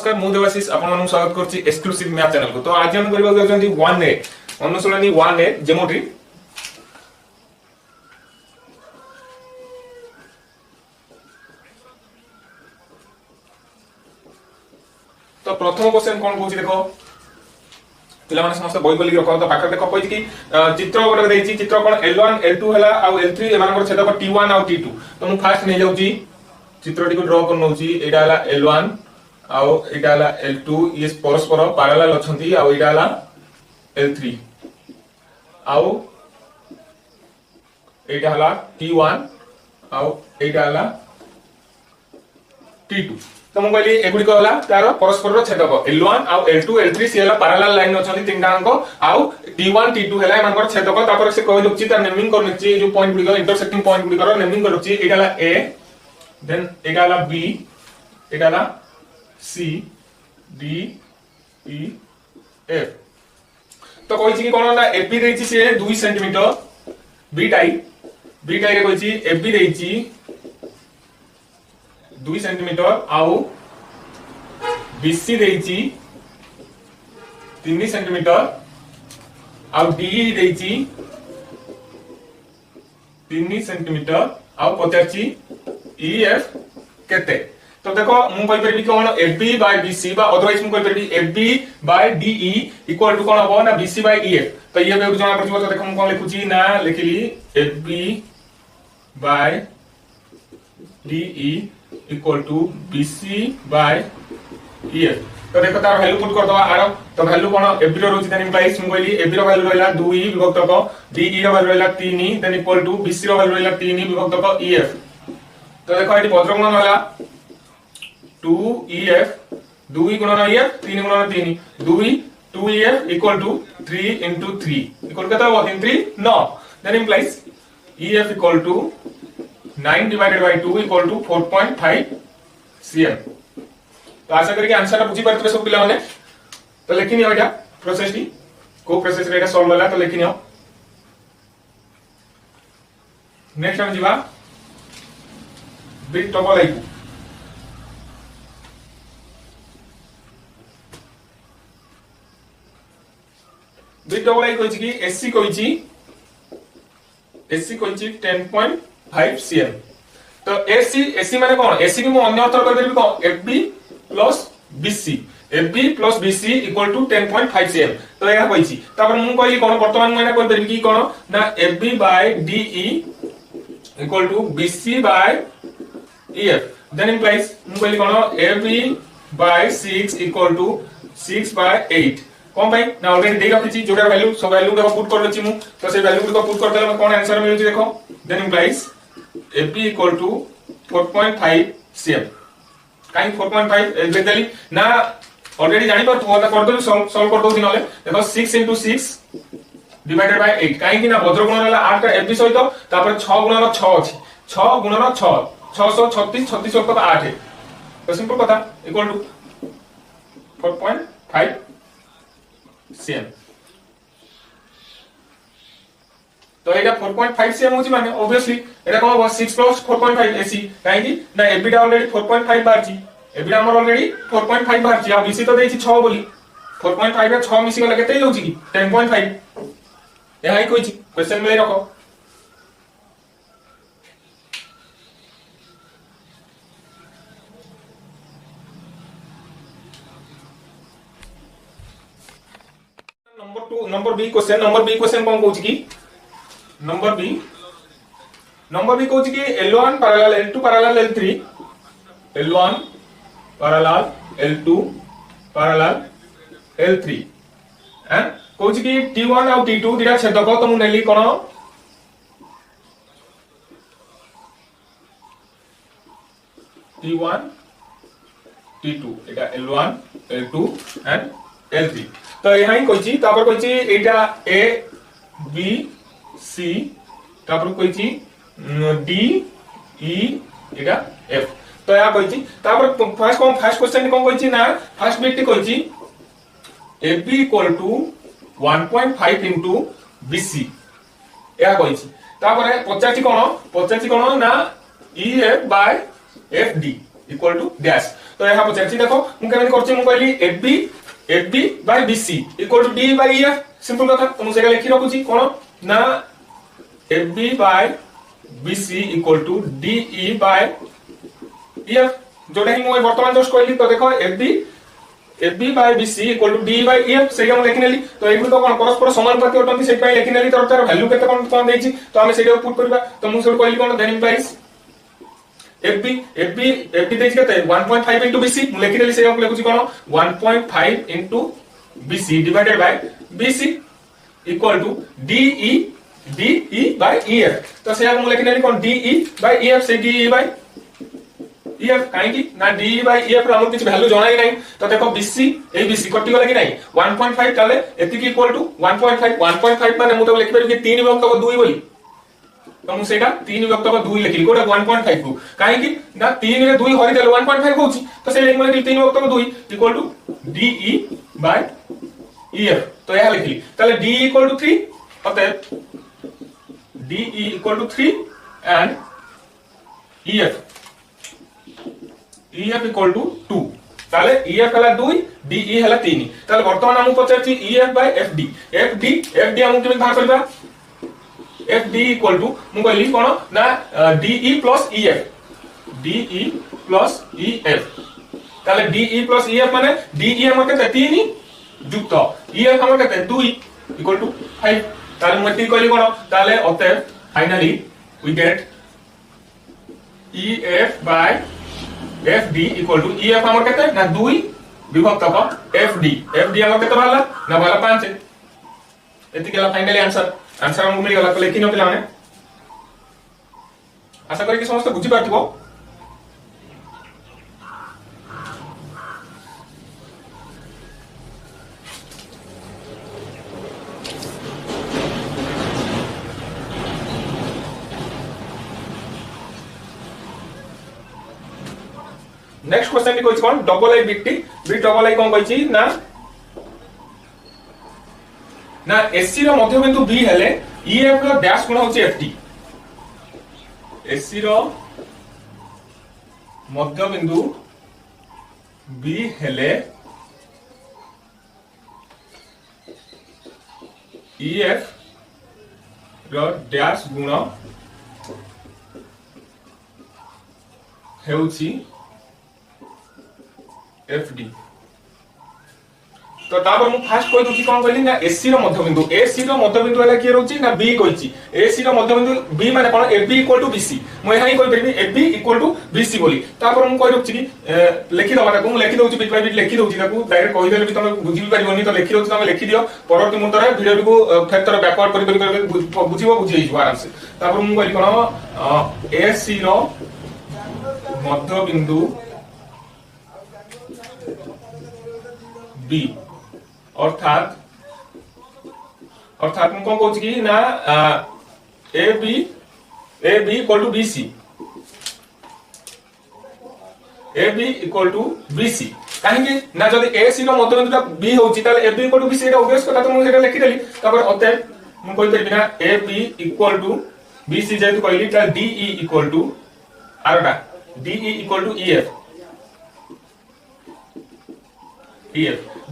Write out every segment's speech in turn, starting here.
नमस्कार मु देवाशीष आपण मानक स्वागत करछि एक्सक्लूसिव मैथ चैनल को। तो आज हम करबा जाउछन्ती 1a अनुसरणी 1a ज्योमेट्री। तो प्रथम क्वेश्चन कोन कहूछि देखो पिला माने समस्त बही बोली रखो। तो पाकर देखो कहछि कि चित्र गोटे देछि चित्र कोन L1 L2 हला आ L3 एमानकर छेदक T1 आ T2। तो मु फास्ट नै जाउछि चित्रटी को ड्रा कर नउछि। एटा हला L1 आउ एटा हला L2 ये परस्पर पैरेलल अछंती आउ एटा हला L3 आउ एटा हला T1 आउ एटा हला T2। तो मु कहली एगुडी को हला तार परस्पर छेदक L1 आउ L2 L3 से हला पैरेलल लाइन अछंती तीनटा अंक आउ T1 T2 हला एमानकर छेदक। तापर से कहि दउछि तार नेमिंग कर नछि जो पॉइंट गुडी इंटरसेक्टिंग पॉइंट गुडी कर नेमिंग कर नछि। एटा हला A देन एटा हला B एटा हला C D E F। तो कहिछि कि कोन ना AB देछि से 2 सेंटीमीटर B टाई रे कहिछि AB देछि 2 सेंटीमीटर आउ BC देछि 3 सेंटीमीटर आउ DE देछि 3 सेंटीमीटर आउ पचाछि EF केते। तो देखो मु कहि परबी कोन AB by BC बा अदरवाइज मु कहि परबी AB by DE equal to कोन हो ना BC by EF। तो ये बेउ जणा पड़िबो। तो देखो मु कोन लिखुची ना लिखली AB by DE equal to BC by EF। तो देखो तार वैल्यू पुट कर दवा आरो। तो वैल्यू कोन AB रो रोची देन इंप्लाइज मु कहली AB रो वैल्यू रहला 2 विभक्त क DE रो वैल्यू रहला 3 देन इक्वल टू BC रो वैल्यू रहला 3 विभक्त क EF। तो देखो एटी पत्रगुणन होला 2EF 2 गुणन EF 3 गुणन 3 2EF equal to 3 into 3 equal केता हो 3 3 9 then implies EF equal to 9 divided by 2 equal to 4.5 cm। तो आशा करी कि आंसर बुझी परतबे सब पिला माने। तो लेखिनि एटा प्रोसेस टी को प्रोसेस रे एटा सॉल्व होला। तो लेखिनि हो नेक्स्ट हम जीवा बिट टॉप लाइक बिट डबल आई कहिछि कि एससी कहिछि 10.5 cm। तो एससी माने कोन एससी भी मु अन्य अर्थ कर देबी कोन FB plus BC FB plus BC equal to 10.5 cm। तो एहा कहिछि तापर मु कहली कोन वर्तमान मु एना कर देबी कि कोन ना FB by DE equal to BC by EF then implies मु कहली कोन FB by 6 equal to 6 by 8 कोन भाई ना ऑलरेडी दे रखिछि जोडा वैल्यू सब वैल्यू को पुट कर रछि मु। तो से वैल्यू को पुट कर देला कोन आंसर मिलुछि देखो then implies FB equal to 4.5 cm। काई 4.5 एग्जैक्टली ना ऑलरेडी जानि पर तो कर दो सॉल्व कर दो दिनले देखो 6 into 6 डिवाइडेड बाय 8 काई कि ना वज्र गुणन हला 8 का FB सहित तापर 6 गुणन 6 अछि 6 गुणन 6 636 36 ऊपर 8 तो सिंपल कथा इक्वल टू 4.5 cm। तो एटा 4.5 cm होची माने ऑब्वियसली एटा कोन 6 plus 4.5 AC काहे कि ना AB टा ऑलरेडी 4.5 बारची AB टा हमर ऑलरेडी 4.5 बारची आ BC तो देछि 6 बोली 4.5 रे 6 मिसी गला केते होची कि 10.5 एहाई कोइछि क्वेश्चन में रखो। नंबर बी क्वेश्चन कोन कहूछि कि नंबर बी कहूछि कि L1 parallel L2 parallel L3 L1 parallel L2 parallel L3 and कहूछि कि T1 और T2 दिरा छेदक। तो मु नेली कोन T1 T2 Etah L1 L2 and L3। तो यहां ही कहिछि तापर कहिछि एटा A B C तापर कहिछि D E एटा F। तो या कहिछि तापर फर्स्ट क्वेश्चन कोन कहिछि ना फर्स्ट बिट कहिछि AB equal to 1.5 into BC या कहिछि तापर पचाछि कोन ना EF by FD equal to dash. तो यह पचार देखो मु केमन करछि मु कहली FB by BC equal to D by EF simple कथा तो मु सेटा लिखि रखुछि कोन ना FB by BC equal to DE by EF जोटा ही मु वर्तमान जस्ट कहली तो देखो FB by BC equal to D by EF सेटा हम लिखि नेली तो एगु तो कोन परस्पर समानुपाती होतंती सेट पय लिखि नेली तो तार वैल्यू केते कोन देछि तो हम सेटा पुट करबा तो मु सेट कहली कोन देन इंपायर्स एफबी देछि केते 1.5 इनटू बीसी मु लिखि नेली सेटा लिखुछि कोन 1.5 into BC divided by BC equal to DE by EF तो सेटा मु लिखि नेली कोन डीई बाय ईएफ से डीई बाय ईएफ काहे कि ना डी बाय ईएफ रो हमर किछ वैल्यू जणाई नै तो देखो बीसी ए बीसी कटि गला कि नै 1.5 ताले एति की इक्वल टू 1.5 माने मु तो लिखि परबी 3 विभक्त 2 बोली तो मु सेटा 3 विभक्त 2 लिखिली कोटा 1.5 को काहे कि ना 3 रे 2 हरि देले 1.5 होची तो से लिख माने 3 विभक्त 2 equal to DE by EF तो यह लिखिली ताले डी इक्वल टू 3 अतः DE equal to 3 and EF EF equal to 2 ताले EF हला 2 DE हला 3 ताले वर्तमान हमु पचारछि EF by FD हमु केमे बाहर करबा FD equal to मु कहली कोन ना DE plus EF ताले DE plus EF माने DE हमर केते 3 जुक्त EF हमर केते 2 equal to 5 ताले मति कहली कोन ताले अतः finally we get EF by FD equal to EF हमर केते ना 2 विभक्त FD हमर केते बाला ना बाला 5 एति केला फाइनली आंसर हम मिल गला तो लेखि न पिला माने आशा करी कि समस्त बुझी पारथिबो नेक्स्ट क्वेश्चन भी कोइछ कोन double I big double I कोन कोइछि ना एससी रो मध्यबिंदु बी हेले ईएफ रो डैश गुण होछि एफडी एससी रो मध्यबिंदु बी हेले ईएफ रो डैश गुण हेउछि एफडी तो तापर मु फास्ट कोइ दुची कोन कहली ना एसी रो मध्यबिंदु हला के रहउची ना बी कोइची एसी रो मध्यबिंदु बी माने कोन एबी इक्वल टू बीसी मु एहाई कोइ परबी एबी इक्वल टू बीसी बोली तापर मु कोइ रखछि कि लेखि दबा ताकू मु लेखि दउची बिट बाय बिट लेखि दउची ताकू डायरेक्ट कहि देले भी तमे बुझि परिबोनी तो लेखि दउची तमे लेखि दियो परवर्ती मुहूर्त भिडियो को फैक्टर बैकवर्ड करि बुझिबो बुझि आराम से तापर मु कहली कोन एसी रो मध्यबिंदु बी अर्थात मु कोन कहउछि कि ना A B equal to BC A B equal to BC काहे कि ना जदी ए सी रो मध्यबिंदुटा बी होउछि ताले A B equal to BC एटा ऑब्वियस कथा तो मु सेटा लिखि देली तापर अते मु कहि परबी ना A B equal to BC जेतु कहली ता डीई इक्वल टू आरटा DE equal to EF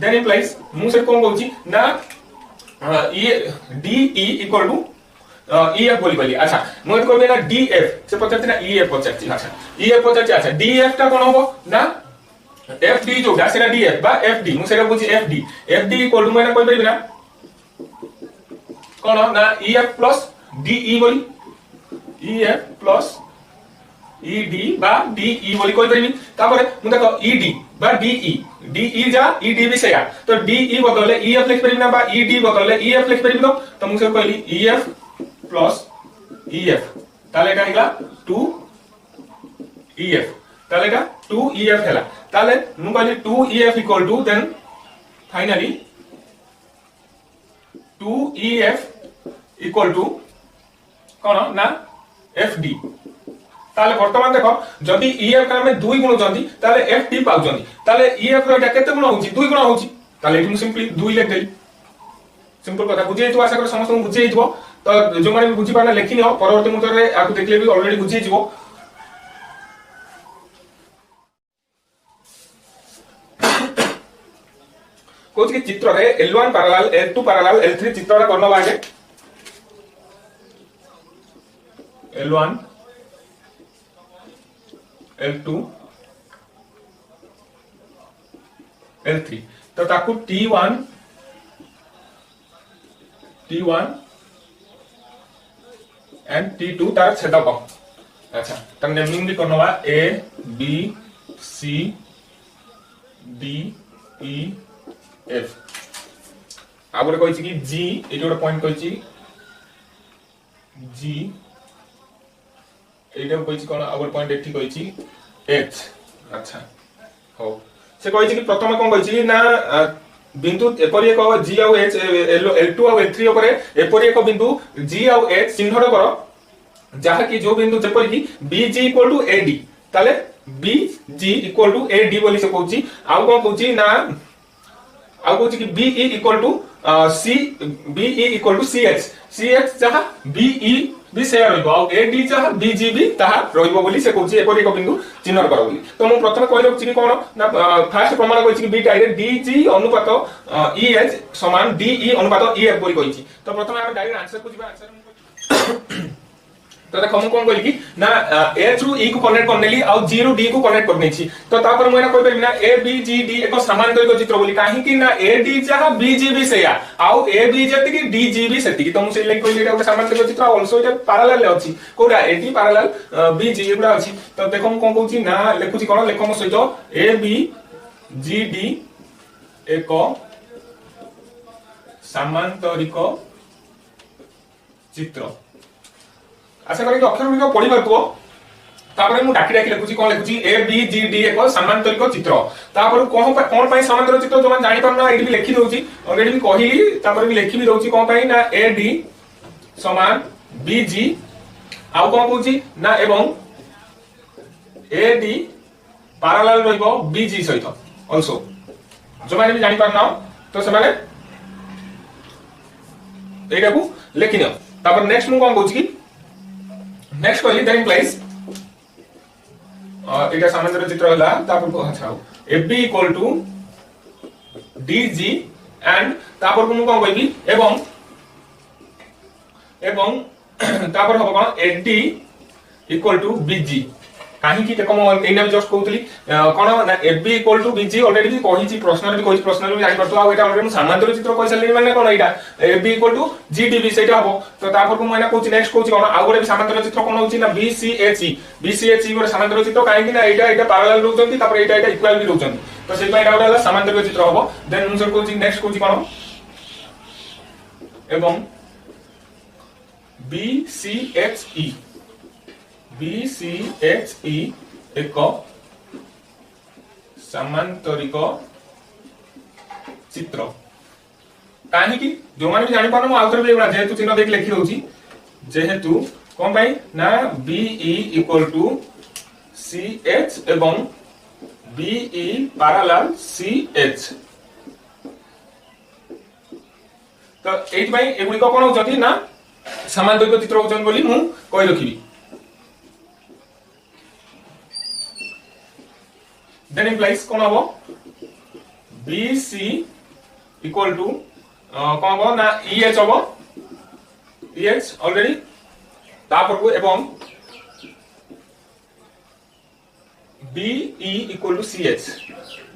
then implies मु से कोन कहउछि ना ये DE इक्वल टू EF बोली बोली अच्छा मु कहबे ना DF से पचारछि ना EF पचारछि अच्छा EF पचारछि अच्छा DF ता कोन होबो ना FD जोटा सेना DF बा FD मु सेटा बुझि FD इक्वल टू मैंने कहबे ना कोन ना EF प्लस DE बोली EF प्लस ED बा DE बोली कहि परबी तापर मु देखो ED बा DE जा ED भी सेया तो DE बदले EF लिख परबी ना बा ED बदले EF लिख परबी तो मु से कहली EF प्लस EF ताले का हिला 2 EF ताले का 2 EF हैला ताले मु कहली 2 EF equal to then finally 2 EF equal to कोन ना FD ताले वर्तमान देखो जदी EF का में 2 गुण जंदी ताले FD पाउ जंदी ताले EF रो एटा केते गुण होची 2 गुण होची ताले एटु सिंपली 2 लिख देली सिंपल कथा बुझे तो आशा कर समस्त बुझे हिजबो तो जो माने बुझी पाना लेखि नियो परवर्ती मुहूर्त रे आकु देखले भी ऑलरेडी बुझी हिजबो कोच की चित्र रे L1 parallel L2 parallel L3 चित्रटा करनो बागे L1 L2 L3 तो ताकू T1 एंड T2 तार छेदक अच्छा तर नेमिंग भी करनो बा A B C D E F आगरे कहछि कि G एटा गोटे पॉइंट कहछि G एटा कहछि कोन आगरे पॉइंट एठी कहछि H अच्छा हो से कहछि कि प्रथम कोन कहछि ना बिंदु एपरि एक G और H L2 और L3 ऊपर एपरि एक बिंदु G और H चिन्हट कर जहा कि जो बिंदु जेपरि कि BG = AD ताले BG = AD बोली से कहछि आ कोन कहछि ना आ कहछि कि BE = CH CH जहा BE भी सेया रहइबो आ AD जहा BG भी ताहा रहइबो बोली से कहछि एपरि एक बिंदु चिन्हट कर बोली तो मु प्रथम कहले कि कोन ना फर्स्ट प्रमाण कहछि कि B डायरेक्ट DG अनुपात EH समान DE अनुपात EF बोली कहछि तो प्रथम हम डायरेक्ट आंसर को जिबा आंसर तो देखो हम कोन कहली कि ना A थ्रू E को कनेक्ट करनेली आ G रो D को कनेक्ट करने छी तो तापर मोरा कहि परबी ना A B G D एक समांतरिक चित्र बोली काहे कि ना AD जहा BG भी सेया आ AB जति कि DG भी सेति तो मु से लाइक कहली एटा एक समांतरिक चित्र आल्सो एटा पैरेलल अछि कोडा AD पैरेलल BG एटा अछि तो देखो हम कोन कहूची ना लेखुची कोन लेखो म सहित AB GD एक समांतरिक चित्र आशा करी कि अक्षर गुड़िक पढ़ी पारथो तापर मु डाकी डाकी लिखुची कोन लिखुची A B G D एक समांतरिक चित्र तापर कोन पई समांतरिक चित्र जो जानि परना एडी भी लिखि दोची ऑलरेडी भी कहिली तापर भी लिखि भी दोची कोन पई ना AD समान BG आउ कोन कहूची ना एवं AD पैरेलल रहइबो BG सहित आल्सो जो माने भी जानि परना तो से माने एटा को लिखिनो तापर नेक्स्ट मु कोन कहूची कि नेक्स्ट कहली दैट इम्प्लाइज एटा समांतर चित्र होला तापर को अच्छा AB = DG एंड तापर को मु कोन कहबी एवं तापर हो कोन AD = BG काहे कि देखो म एना जस्ट कहउतली कोन ना AB = BG ऑलरेडी भी कहिची प्रश्न भी जानि परतो आ एटा ऑलरेडी समांतर चित्र कहि सलेनी माने कोन एटा AB = GDB सेटा हबो तो तापर को मैंने कहउची नेक्स्ट कहउची कोन आ गोटे समांतर चित्र कोन होची ना BCHE गोटे समांतर चित्र काहे कि ना एटा पैरेलल रहउचंती तापर एटा इक्वल भी रहउचंती तो से पय एटा गोटे समांतर चित्र हबो देन हम सर कहउची नेक्स्ट कहउची कोन एवं BCHE एक समांतरिक चित्र काहे कि जो माने भी जानि पानो आउटर भी एबा जेहेतु चिन्ह देख लिखि रहउची जेहेतु कोन भाई ना BE = CH एवं BE पैरेलल CH तो एट भाई एगुडी को कोन होचंती ना समांतरिक चित्र होचन बोली मु कहि रखिबी then implies कोन हबो BC = कोन हबो ना EH हबो EH ऑलरेडी तापर को एवं BE = CH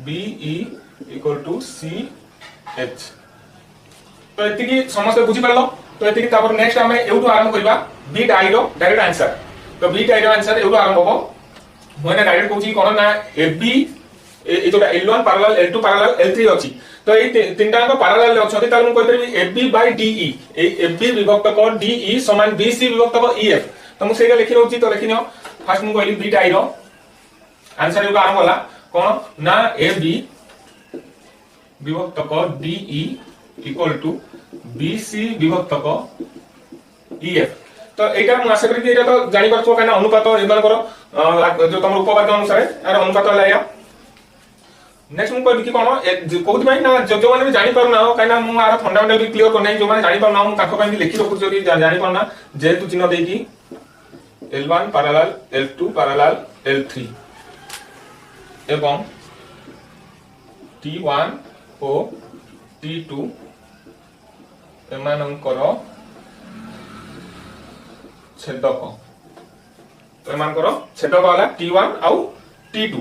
BE = CH तो एति की समस्या बुझी परलो तो एति की तापर नेक्स्ट हम एउटो आरंभ करबा बी डाई रो डायरेक्ट आंसर तो बी डाई रो आंसर एउटो आरंभ हबो मोने डायरेक्ट कहूची कोन ना AB ए जोटा L1 parallel L2 parallel L3 अछि तो ए तीनटा को पैरेलल अछि ताल मु कहतरी AB/DE ए AB विभक्त को DE समान BC विभक्त को EF तो मु सेगा लिखि रहउची तो लिखिनो फर्स्ट मु कहली बी डाई रो आंसर एउटो आरंभ होला कोन ना AB विभक्त को DE = BC विभक्त को EF तो एटा मु आशा करी एटा तो जानि परथो काना अनुपात एमान करो जो तमर उपपाद्य अनुसार आर अनुपात लाया नेक्स्ट मु कहबी कि कोन कोउत भाई ना जो माने भी जानि परना काना मु आर फंडामेंटल भी क्लियर करनै जो माने जानि परना मु ताको ପାଇଁ लिखि रखु जदी जानि परना जेतु चिन्ह देकी L1 parallel L2 parallel L3 एवं T1 ओ T2 एमानंकर छेदक तो एमानकर छेदक वाला T1 आउ T2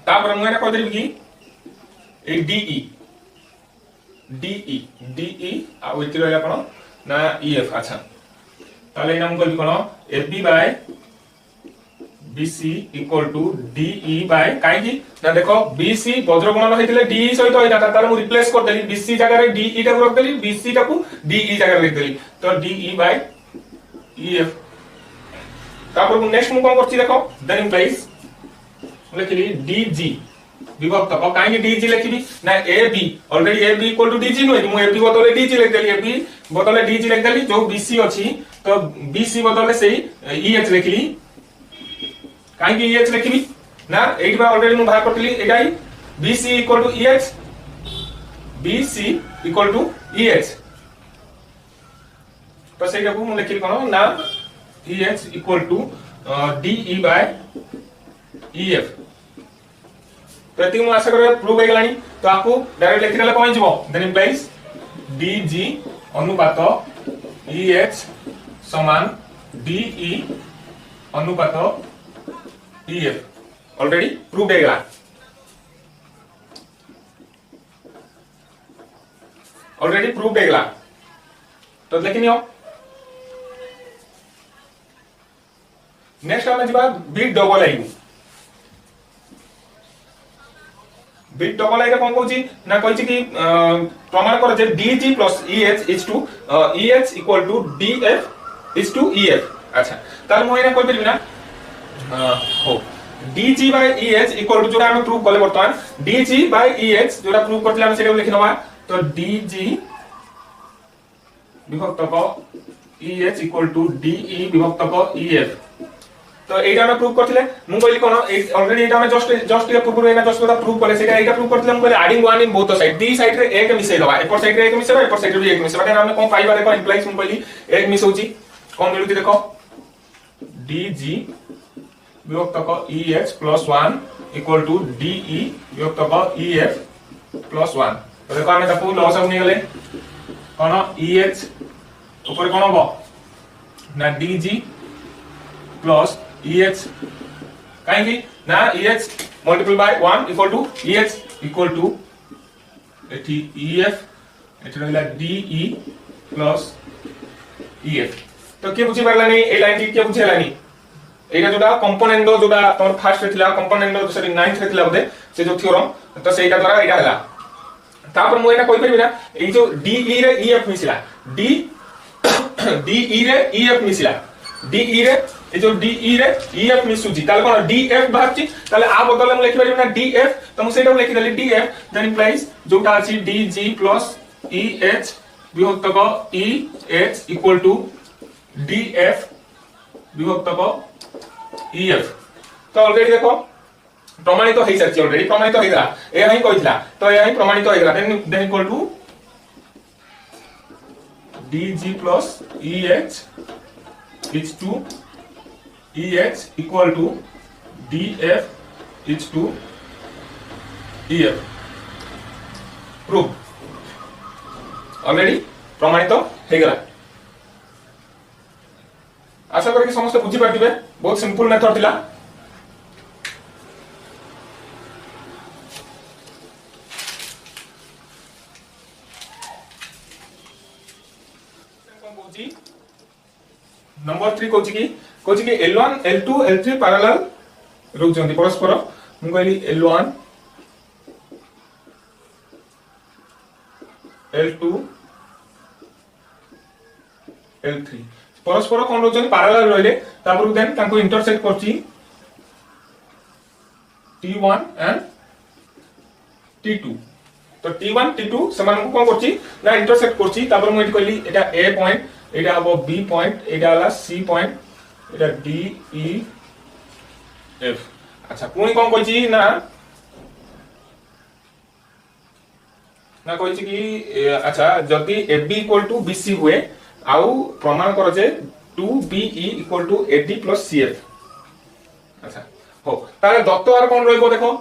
तापर मैं कह देबी कि ए DE आउ एति रहला कोन ना EF अच्छा ताले नाम कहबी कोन FB by BC equal to DE by काई ना देखो BC वज्रगुणन होइतिले DE सहित होइता तार मु रिप्लेस कर देली BC जगह रे DE टा रख देली BC टा को DE जगह रे लिख देली तो DE बाय EF तापर मु नेक्स्ट मु कोन करछि देखो देन इम्प्लाइज लिखली DG विभक्त को काई DG लिखबी ना AB already AB equal to DG नो मु AB बदले DG लिख देली AB बदले DG लिख देली जो BC अछि तो BC बदले सेही EH लिखली काई EH लिखबी ना एठी बा ऑलरेडी मु बाहर करतली एटाई BC equal to EH BC equal to EH तो सेटा को मु लिखली कोन ना EH equal to DE by EF तो एति मु आशा करे प्रूव हो गेलानी तो आपको डायरेक्ट लिख देले कोन जिवो देन इम्प्लाइज DG अनुपात EH समान DE अनुपात EF ऑलरेडी प्रूव्ड है ऑलरेडी प्रूव्ड है तो देखिनियो नेक्स्ट हम जिबा big double I big double I कोन कहूची ना कहूची कि प्रमाण कर जे DG plus EH is to EH equal to DF is to EF अच्छा तार मु एना कहबी ना हो DG by EH equal to जोटा हम प्रूव करले वर्तमान DG by EH जोटा प्रूव करथिला हम सेटा लिखि नवा तो DG विभक्त को EH equal to DE विभक्त को EF तो एटा हम प्रूव करथिले मु कहली कोन ऑलरेडी एटा हम जस्ट ये पूर्व एना जस्ट जोटा प्रूव करले सेटा एटा प्रूव करथिले हम कहले adding one in both side the side रे एक मिसै दबा एपर साइड रे एक मिसै एपर साइड रे भी एक मिसै बाटे हम कोन पाइबा देखो इंप्लाइज मु कहली एक मिस होची कोन मिलुती देखो DG विभक्त को EH plus 1 equal to DE विभक्त को EF प्लस 1 तो देखो हमें ताकू लॉस आउट निकले कोन EH ऊपर कोन हो ना DG प्लस EH काहे ना EH multiple by 1 equal to EH equal to एठी EF एठी रहला DE प्लस EF तो के बुझी परलानी ए लाइन के बुझेलानी एटा जोटा कंपोनेंट जोटा तोर फर्स्ट थिला कंपोनेंट जो सरी 9th रे थिला बदे से जो थ्योरम तो सेटा द्वारा एटा हला तापर मु एना कहि परबी ना ए जो DE रे EF मिसिला DE रे EF मिसिला DE रे ए जो DE रे EF मिसुजी ताले कोन DF बाहरची ताले आ बदले मु लिखि परबी ना DF तो मु सेटा लिखि देली DF देन इम्प्लाइज जोटा अछि DG प्लस EH विभक्त को EH इक्वल टू DF विभक्त को EF तो ऑलरेडी देखो प्रमाणित हो सारी ऑलरेडी प्रमाणित हो गला ए ही कहितला तो ए ही प्रमाणित हो गला then equal to DG plus EH is to EH equal to DF is to EF proof already प्रमाणित हो गला आशा करी समस्त बुझी पार्थिबे बहुत सिंपल मेथड थिला नंबर 3 कोची कि L1 L2 L3 पैरेलल रुचंती परस्पर मु कहली L1 L2 L3 परस्पर कोन रोचन पैरेलल रहले तापर देन तांको इंटरसेक्ट करची T1 एंड T2 तो T1 T2 समान को कोन करची ना इंटरसेक्ट करची तापर मु एठी कहली एटा A पॉइंट एटा हबो B पॉइंट एटा हला C पॉइंट एटा D E F अच्छा पुनी कोन कहची ना कहची कि अच्छा जदी AB = BC हुए आउ प्रमाण कर जे 2BE = AD + CF अच्छा हो ताले दत्त आर कोन रहइबो देखो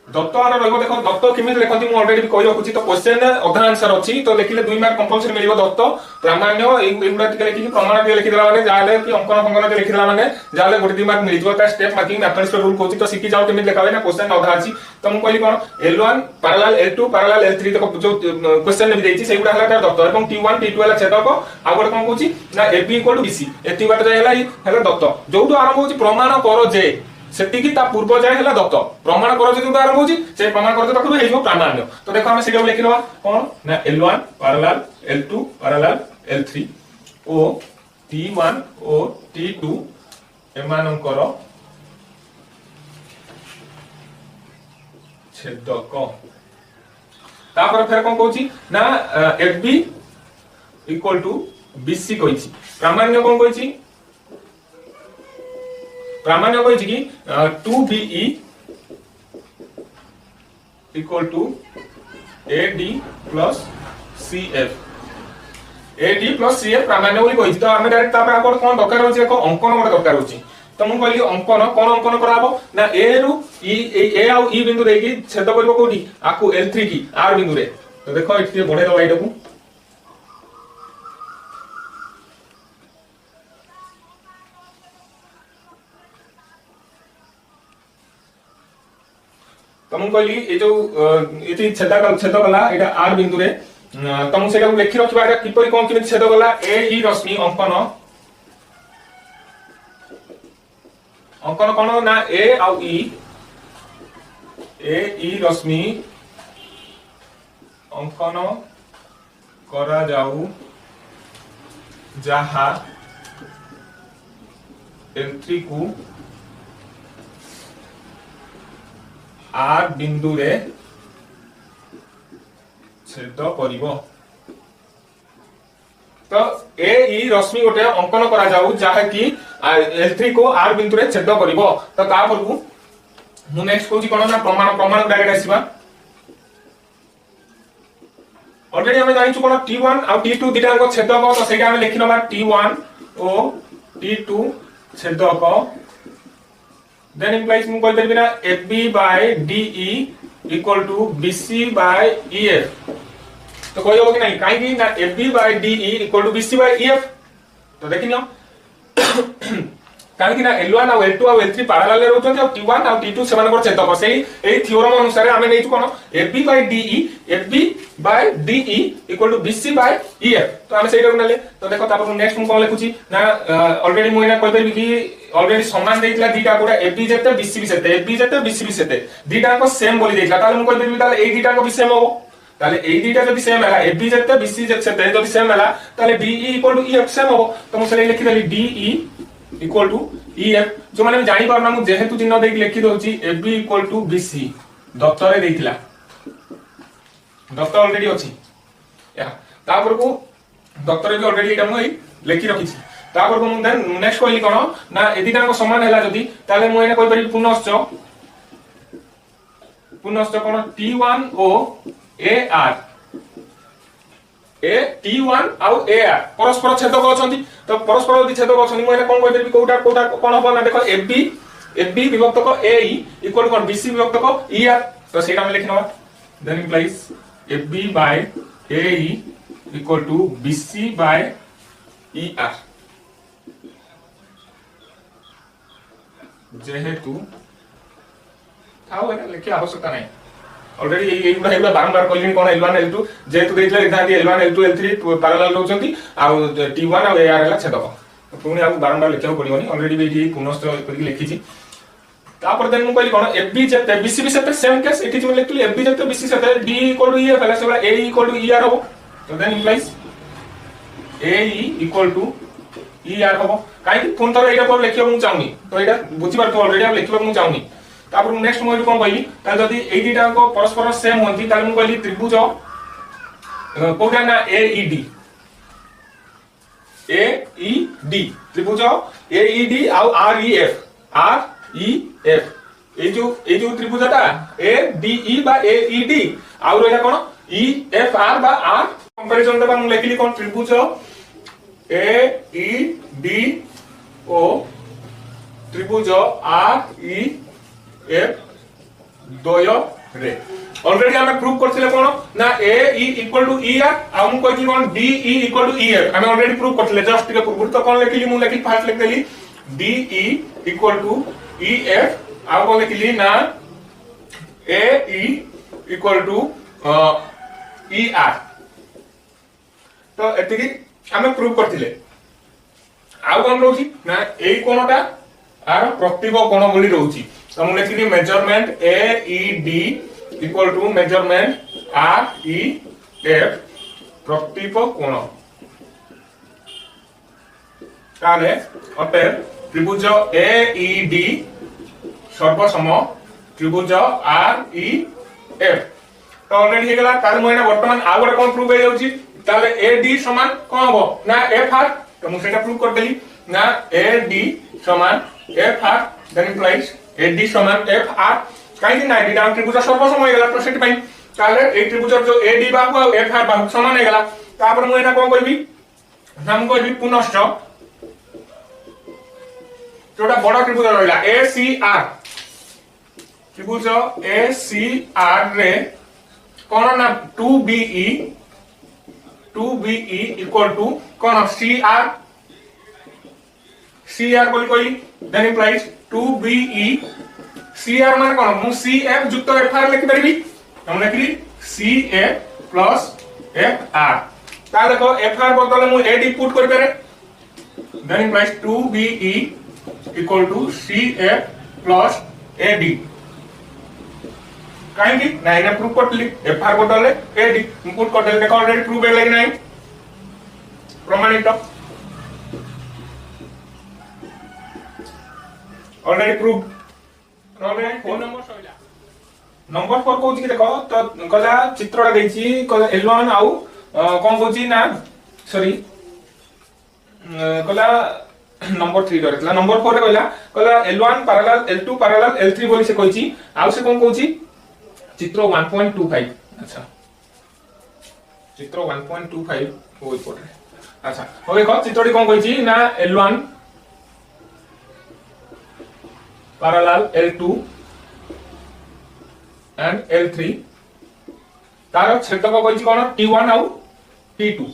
दत्त आर रहइबो देखो दत्त केमिति लेखंती मु ऑलरेडी कहि रखुची तो क्वेश्चन अधा आंसर अछि तो लेखिले 2 मार्क कंपलसरी मिलिबो दत्त प्रामाण्य एगुडा टिके लेखि प्रमाण टिके लेखि देला माने जाले कि अंकन फंकन लेखि देला माने जाले गोटे 2 मार्क मिलि जो ता स्टेप मार्किंग मैथमेटिक्स रूल कहूची तो सिखि जाओ केमिति लेखावे ना क्वेश्चन अधा अछि तो मु कहली कोन L1 parallel L2 parallel L3 देखो जो क्वेश्चन ने भी देछि सेगुडा हला तार दत्त एवं T1 T2 हला छेदक आ गोटे कोन कहूची ना AB BC एति बात जाय हला दत्त जोडू आरंभ होची प्रमाण करो जे सेति ता पूर्व जाय हला दत्त प्रमाण करो जे आरंभ होची से प्रमाण करते पाखु हेजो प्रामाण्य तो देखो हम सेटा लिखि लवा कोन ना L1 parallel L2 parallel L3 ओ T1 ओ T2 एमानकर छेदक तापर फेर कोन कहूची ना FB इक्वल टू BC कहिची प्रामाण्य कोन कहिची प्रामाण्य कहिची कि 2BE equal to AD plus CF AD plus CF प्रामाण्य बोली कहिची तो हम डायरेक्ट तापर आको कोन दरकार होची एको अंकन गोटे दरकार होची तो मु कहली अंकन कोन अंकन कराबो ना A रु A आ E बिंदु देकी छेद करबो कोठी आकु L3 की R बिंदु रे तो देखो इते बढ़े दो एटाकू तमु कहली ए जो इति छेद कला एटा R बिंदु रे तमु सेटा लेखि रखिबा एटा किपरि कोन किमि छेद कला A E रश्मि अंकन कोन ना A आ E रश्मि अंकन करा जाऊ जहा L3 को R बिंदु रे छेद करिवो तो A E रश्मि गोटे अंकन करा जाऊ जहा कि L3 को R बिंदु रे छेद करिवो तो ता परकू मु नेक्स्ट कहूची कोन ना प्रमाण डायरेक्ट आसीबा ऑलरेडी हम जानिछु कोन T1 आ T2 दिटा को छेदक तो सेटा हम लिखि नबा T1 ओ T2 छेदक then implies मु कहि परबी ना FB by DE equal to BC by EF तो कोई हो कि नहीं काहे कि ना FB by DE equal to BC by EF तो देखिनियो काहे कि ना L1 और L2 और L3 पैरेलल रे रहउछन और T1 और T2 सेमान को छेदक सेही एई थ्योरम अनुसार हमें नेइछु कोन FB by DE equal to BC by EF तो हमें सेही नले तो देखो तापर नेक्स्ट मु कोन लिखुची ना ऑलरेडी मु एना कहि परबी कि ऑलरेडी समान देइतला दीटा गुडा FB जते BC भी सेते FB जते BC भी सेते दीटा को सेम बोली देइतला ताले मु कहि परबी ताले एई दीटा को भी सेम होबो ताले एई दीटा जदि सेम हला FB जते BC जते सेते जदि सेम हला ताले DE equal to EF same होबो तो मु सेले लिखि देली DE equal to EF जो माने जानि पारना मु जेहेतु चिन्ह देख लिखि दोची FB equal to BC दत्तरे देइतला दत्त ऑलरेडी अछि या तापर को दत्तरे भी ऑलरेडी एटा मु लिखि रखिछि तापर को मु देन नेक्स्ट कहली कोन ना एदिटा को समान हैला जदी ताले मु एना कहि परिबी पुनश्च कोन T1 ओ AR ए T1 आउ AR परस्पर छेदक अछंती तो परस्पर यदि छेदक अछंती मु एना कोन कहि परिबी कोटा कोन हो ना देखो FB विभक्त को AE इक्वल कोन BC विभक्त को ER तो सेटा हम लिखनवा then implies FB by AE equal to BC by ER जेहेतु थाओ है लेके आवश्यकता नहीं ऑलरेडी एगुडा एगुडा बारंबार कहलिन कोन L1 L2 जेहेतु देइतले एथांती L1 L2 L3 पैरेलल रहउचंती आ T1 आ AR हला छेदक पुनी आ बारंबार लिखियो पड़िबनी ऑलरेडी बेटी पुनश्च करि लिखिछि तापर देन मु कहली कोन FB जते BC भी सेते सेम केस एठी जे लिखली FB जते BC सेते D equal to EF हला सेबा AE equal to ER हो तो then implies AE equal to ER हो काई कि फोन थरो एटा पर लिखियो मु चाहूनी तो एटा बुझी बार तो ऑलरेडी हम लिखियो मु चाहूनी तापर नेक्स्ट मु कोन कहली ता जदी एई दीटा को परस्पर सेम होंती ताले मु कहली त्रिभुज कोटा ना AED त्रिभुज AED आ REF ए जो त्रिभुजटा ADE बा AED आउ एटा कोन EFR बा R कंपैरिजन देबा मु लिखली कोन त्रिभुज AED ओ त्रिभुज REF द्वय रे ऑलरेडी हमें प्रूव करथिले कोन ना A E equal to E R आ हम कहथि कोन D E equal to E F हमें ऑलरेडी प्रूव करथिले जस्ट के पूर्व तो कोन लिखिली मु लिखि फास्ट लिख देली D E equal to E F आ कोन लिखिली ना A E equal to E R तो एतिकी हमें प्रूव करथिले आ कोन रहउची ना ए कोनटा आर प्रतिब कोण बोली रहउची तो मु लिखिली measurement A E D equal to measurement R E F प्रतिप कोण ताले अतः त्रिभुज ए ई डी सर्वसम त्रिभुज आर ई एफ तो ऑलरेडी हेगला ताले मोइना वर्तमान आ गोटे कोन प्रूव हे जाउची ताले ए डी समान कोन हो ना एफ आर तो मु सेटा प्रूव कर देली ना ए डी समान F R then implies A D समान एफ आर काई ना डी डाउन त्रिभुज सर्वसम हो गेला तो सेट पई ताले ए त्रिभुज जो ए डी बाहु और एफ आर बाहु समान हे गेला तापर मु एना कोन करबी हम कहबी पुनश्च जोटा बड़ त्रिभुज रहला ए सी आर त्रिभुज ए सी आर रे कोन ना 2BE equal to cone CR बोली कोई देन इम्प्लाइज 2BE CR मान कोन मु CF जुक्त FR लिखि परबी हम लिखली CF प्लस FR ता देखो FR बदले मु AD पुट कर पारे then implies 2BE equal to CF plus AD काहे कि नाही ना प्रूफ करतली FR बदले AD पुट कर देले देखो ऑलरेडी प्रूफ है लेकिन नहीं प्रमाणित already proof already phone number सइला नंबर 4 कहूची कि देखो तो कला चित्रटा देछि कला L1 आउ कोन कहूची ना सॉरी कला नंबर 3 रहतला नंबर 4 रे कहला L1 parallel L2 parallel L3 बोली से कहूची आउ से कोन कहूची चित्र 1.25 अच्छा चित्र 1.25 हो इपोटे अच्छा हो देखो चित्रटी कोन कहूची ना L1 parallel L2 and L3 तार छेदक कहछि कोन T1 आउ T2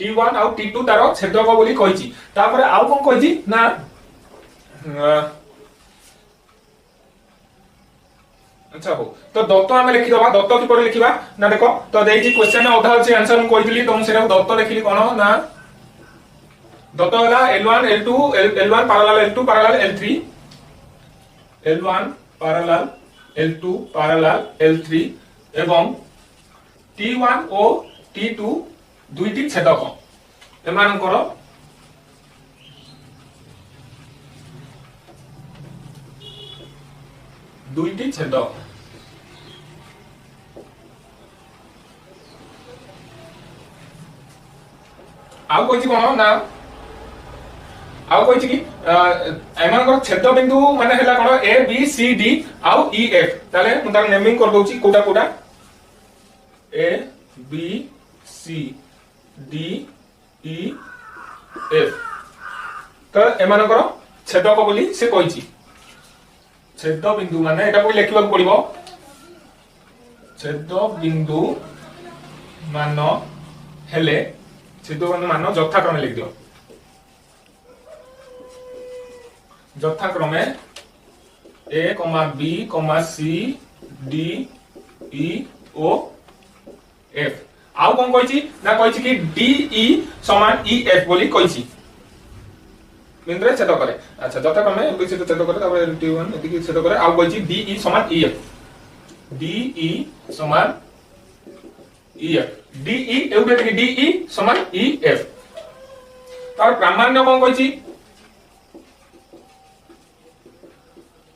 T1 आउ T2 तार छेदक बोली कहछि तापर आउ कोन कहछि ना अच्छा हो तो दत्त हमें लिखि दबा दत्त की पर लिखिबा ना देखो तो देइजी क्वेश्चन में आधा अछि आंसर हम कहितली तो हम सेरा दत्त लिखिली कोन ना दत्त होला L1 L2 L1 parallel L2 parallel L3 L1 parallel L2 parallel L3 एवं T1 ओ T2 दुईटी छेदक एमानकर दुईटी छेदक आउ कहछि कोन ना आउ कहछि कि एमानकर छेद बिंदु माने हला कोन A B C D आउ E F ताले मु तार नेमिंग कर दोछि Kota Kota A B C D E F तो एमानकर छेदक बोली से कहछि छेद बिंदु माने एटा को लिखिबा पड़िबो छेद बिंदु मान हेले छेद बिंदु मान यथाक्रमे लिख दियो यथाक्रमे A, B, C, D, E, O, F आउ कोन कहछि ना कहछि कि D E समान E F बोली कहछि बिंदु रे छेद करे अच्छा यथाक्रमे एबी छेद करे तापर T1 एतिकी छेद करे आउ कहछि D E समान E F D E समान E F D E एउबे कि D E समान E F तार प्रामाण्य कोन कहछि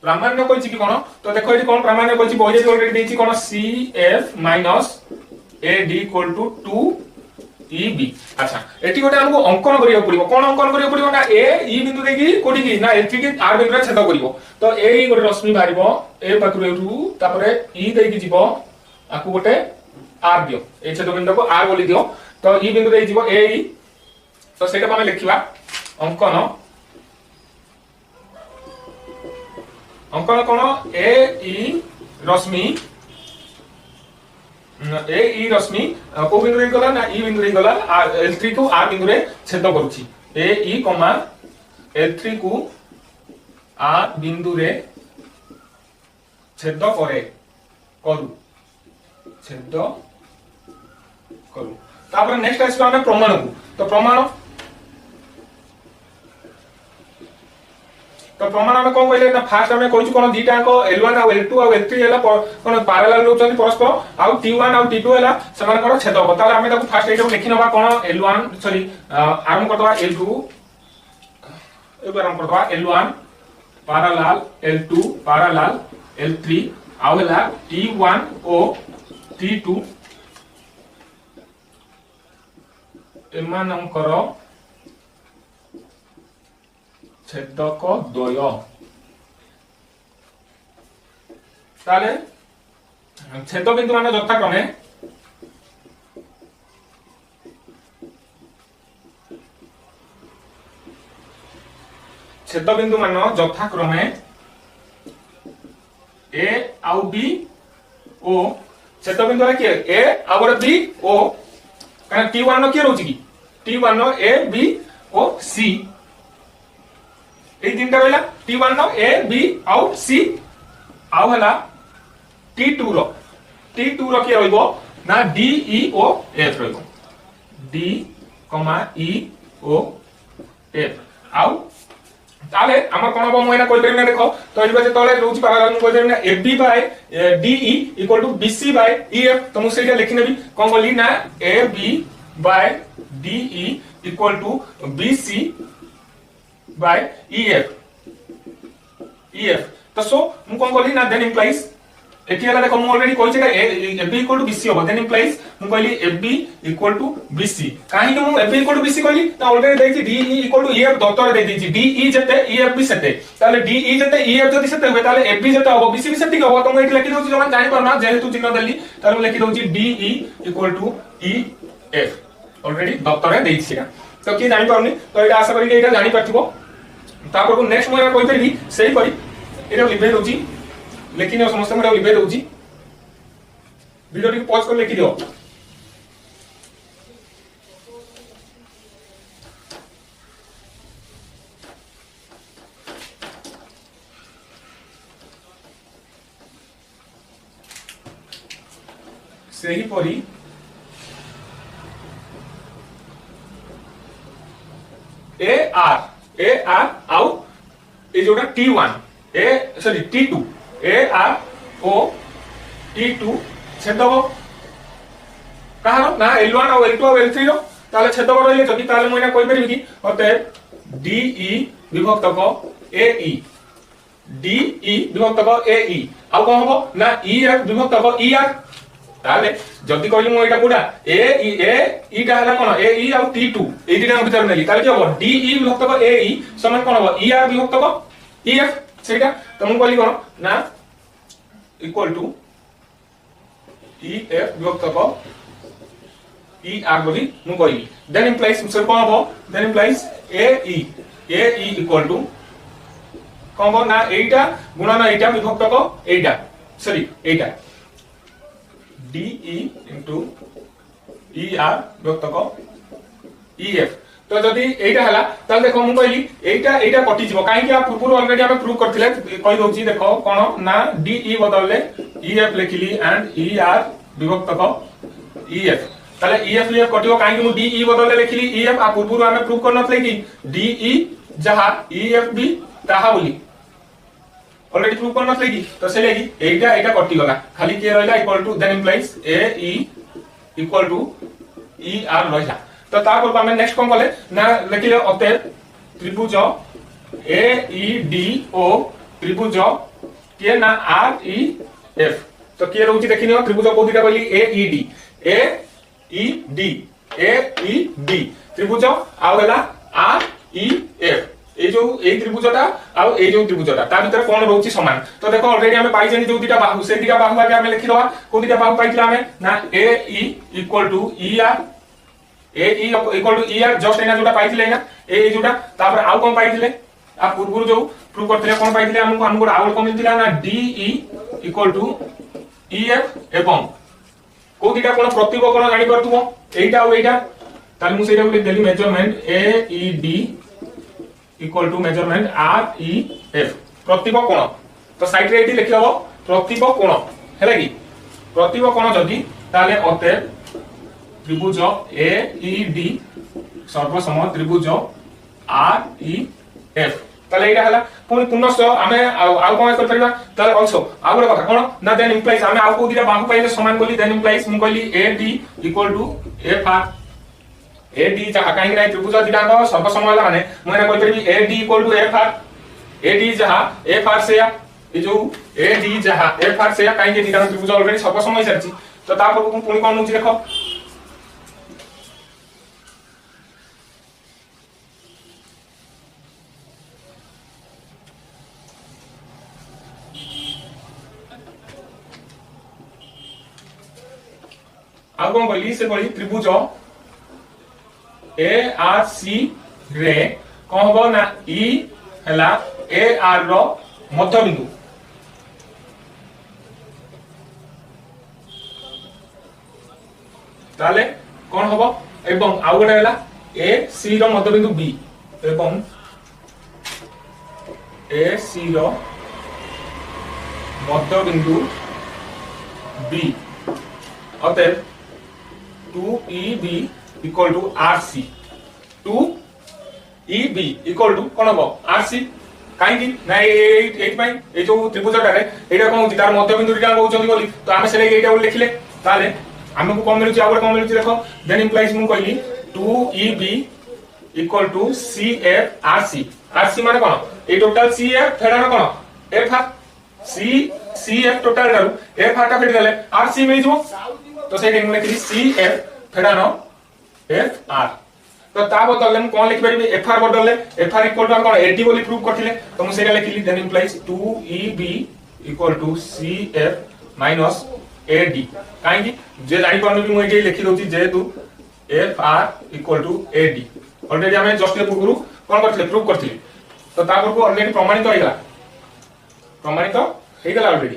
प्रामाण्य कहछि कि कोन तो देखो एठी कोन प्रामाण्य कहछि बहिरे ऑलरेडी देछि कोन CF AD equal to 2 EB अच्छा एठी गोटे हमको अंकन करियो पड़िबो कोन अंकन करियो पड़िबो ना A E बिंदु देकी कोठी की ना एठी की R बिंदु रे छेद करिवो तो A गोटे रश्मि बारिबो A पाखरु तापरे E देकी जीवो आकु गोटे आर दियो ए छेद बिंदु को आर बोली दियो तो ई बिंदु दे जीवो ए ई तो सेटा को हम लिखिबा अंकन कोन ए ई रश्मि को बिंदु रे गला ना ई बिंदु रे गला L3 को आर बिंदु रे छेद करूची ए ई कमा L3 को आर बिंदु रे छेद करे करू तापर नेक्स्ट आइस हम प्रमाण को तो प्रमाण में कोन कहले ना फास्ट हम कहू कोन दीटा को L1 और L2 और L3 हला कोन पैरेलल रहउछन परस्पर और T1 और T2 हला समान कर छेद हो ताले हम ताको फास्ट एटा लिखि नबा कोन L1 सॉरी आरंभ करतबा L2 एबार हम करतबा L1 parallel L2 parallel L3 आउ हला T1 और T2 एमानंकर छेदक द्वय ताले छेद बिंदु मान यथाक्रमे ए आउ बी ओ छेद बिंदु रे के ए आउ बी ओ कारण T1 नो के रहउची की T1 no A B O सी ए तीनटा रहला T1 नो ए बी आउ सी आउ हला T2 रो के रहइबो ना D E O F रहइबो D, E O F आउ ताले हमर कोन बम होइना कोइ परिना देखो तो इबे जे तले रहउची पैरेलल कोइ परिना AB by DE equal to BC by EF तो मु सेटा लिखि नेबी कोन बोली ना AB by DE equal to BC by EF तो सो मु कोन बोली ना देन इंप्लाइज एठी हला देखो मु ऑलरेडी कहि छै AB इक्वल टू BC हो देन इंप्लाइज मु कहली AB इक्वल टू BC काहे कि मु AB इक्वल टू BC कहली त ऑलरेडी देखि DE इक्वल टू EF दत्तर दे दिछि DE जते EF भी सेते ताले DE जते EF जति सेते होबे ताले AB जते होबो BC भी सेते होबो त मु एठी लिखि दोछि जमान जानि परना जेहे तू चिन्ह देली ताले मु लिखि दोछि DE equal to EF already दत्तर दे दिछि तो की जानि परनी तो एटा आशा करी कि एटा जानि परथिबो तापर को नेक्स्ट मोरा कहि परबी सेही परी एटा लिखि दोछि लेकिन समस्त में लिखे दउची वीडियो टी पॉज कर लिखि दियो सही परी ए आर आउ ए जोटा T1 A sorry T2 A R O T2 छेदब कहार ना L1 और L2 और L3 रो ताले छेदब रहले जदि ताले मोइना कहि परिबि कि अते DE विभक्तक AE DE विभक्तक AE आ कोन हबो ना EF विभक्तक ER ताले जदि कहली मो एटा कोडा ए टा हला कोन AE और T2 ए दिना भीतर नेली ताले कि हबो DE विभक्तक AE समान कोन हबो ER विभक्तक EF सेटा तो मु कहली कोन ना इक्वल टू EF विभक्तक ER बोली मु कहली देन इंप्लाइज सर कोन हबो then implies AE equal to कोन हबो ना एटा गुणन एटा विभक्तक एटा सॉरी एटा DE इनटू ER विभक्तक EF तो जदी एटा हला ताल देखो मु कहली एटा कटि जिवो काहे कि आ पूर्व ऑलरेडी हम प्रूव करथिले कहि दोछि देखो कोन ना DE बदलले EF लिखिली एंड ER विभक्तक EF ताले EF कटिवो काहे कि मु DE बदलले लिखिली EF आ पूर्व हम प्रूव करनथले कि DE जहा EF भी ताहा बोली ऑलरेडी प्रूव करनथले कि तो से लेगी एटा कटि गला खाली के रहला equal to then implies AE equal to ER रहला तो तापर हम नेक्स्ट कोन कले ना लिखिले अते त्रिभुज AEDO त्रिभुज के ना REF तो के रहउची देखिनियो त्रिभुज कोदिटा कहली AED त्रिभुज आ होला REF ए जो ए त्रिभुजटा आउ ए जो त्रिभुजटा ता भीतर कोण रहउची समान तो देखो ऑलरेडी हमें पाई जानी जो दिटा बाहु से दिटा बाहु आगे हमें लिखि दवा को दिटा बाहु पाइथिला हमें ना A E equal to E R A E equal to E R just एना जोटा पाइथिले ना ए जोटा तापर आउ कोन पाइथिले आ पूर्व जो प्रूव करथिले कोन पाइथिले हमको आउ कोन मिलथिला ना D E equal to E F एवं को दिटा कोन प्रतिब कोन जानि परथुमो एटा और एटा ताल मु सेटा बोले देली measurement A E D equal to measurement R E F प्रतिब कोण तो साइड रे एटी लिखि हबो प्रतिब कोण हैला कि प्रतिब कोण जदी ताले अते त्रिभुज ए ई डी सर्वसम त्रिभुज आर ई एफ ताले एटा हला पुनी पुनश्च आमे आउ कोन कर परिबा ताले आल्सो आउ गोटे कथा कोन ना देन इंप्लाइज आमे आउ को दिटा बाहु पाइले समान बोली देन इंप्लाइज मु कहली A D equal to F R A D जहा काहे नै त्रिभुज दिटांग सर्वसम वाला माने मु एना कहि परिबी A D equal to F R A D जहा एफ आर से ए जो ए डी जहा एफ आर से काहे के दिटांग त्रिभुज ऑलरेडी सर्वसम होई सरची तो ता पर पुनी कोन नुची देखो आ कोन बोली से बोली त्रिभुज ए आर सी रे कोन हो ना ई हला ए आर रो मध्य बिंदु ताले कोन होबो एवं आउ गोटे हला ए सी रो मध्य बिंदु बी एवं ए सी रो मध्य बिंदु बी अतः 2EB equal to RC 2EB equal to कोन हो RC काई की ना एट पाई ए जो त्रिभुजटा रे एटा कोन होची तार मध्य बिंदु टा कहउचंदी बोली तो आमे सेले एटा बोल लिखले ताले हमको कोन मिलुची आउ कोन मिलुची देखो देन इंप्लाइज मु कहली 2EB equal to CF RC RC माने कोन ए टोटल CF फेडानो कोन F CF टोटल दारू F टा फेड देले RC मिल जो तो से लिख लिखली CF फेडानो FR तो ता बदलले हम कोन लिख परिबे FR बदलले FR इक्वल टू कोन AD बोली प्रूव करथिले तो हम सेटा लिखली then implies 2EB equal to CF minus AD काहे कि जे जानि परनु कि मु एठी लिखि दोची जेतु FR equal to AD already हमें जस्ट पूर्व कोन करथिले प्रूव करथिले तो ता को ऑलरेडी प्रमाणित हो गला ऑलरेडी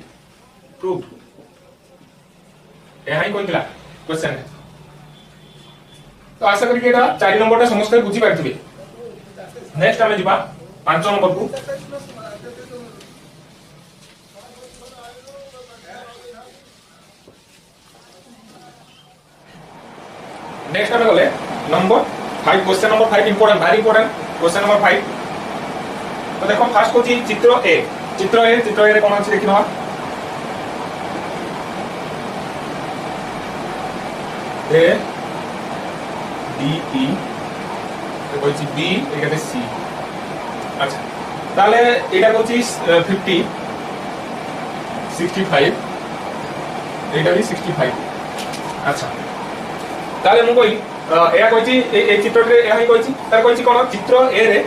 प्रूव एहाई कोइतला क्वेश्चन तो आशा करी के एटा 4 नंबरटा समस्त बुझी पारथिबे नेक्स्ट हमें जिबा 5 नंबर को नेक्स्ट हमें गले number 5 question number 5 important very important question number 5 तो देखो फर्स्ट कोची चित्र ए रे कोन अछि देखिनवा ए डी ई तो कोची बी एकाते सी अच्छा ताले एटा कोची 50 65 एटा भी 65 अच्छा ताले मु कोई एया कोची ए चित्र रे एहा कोची तार कोची कोन चित्र ए रे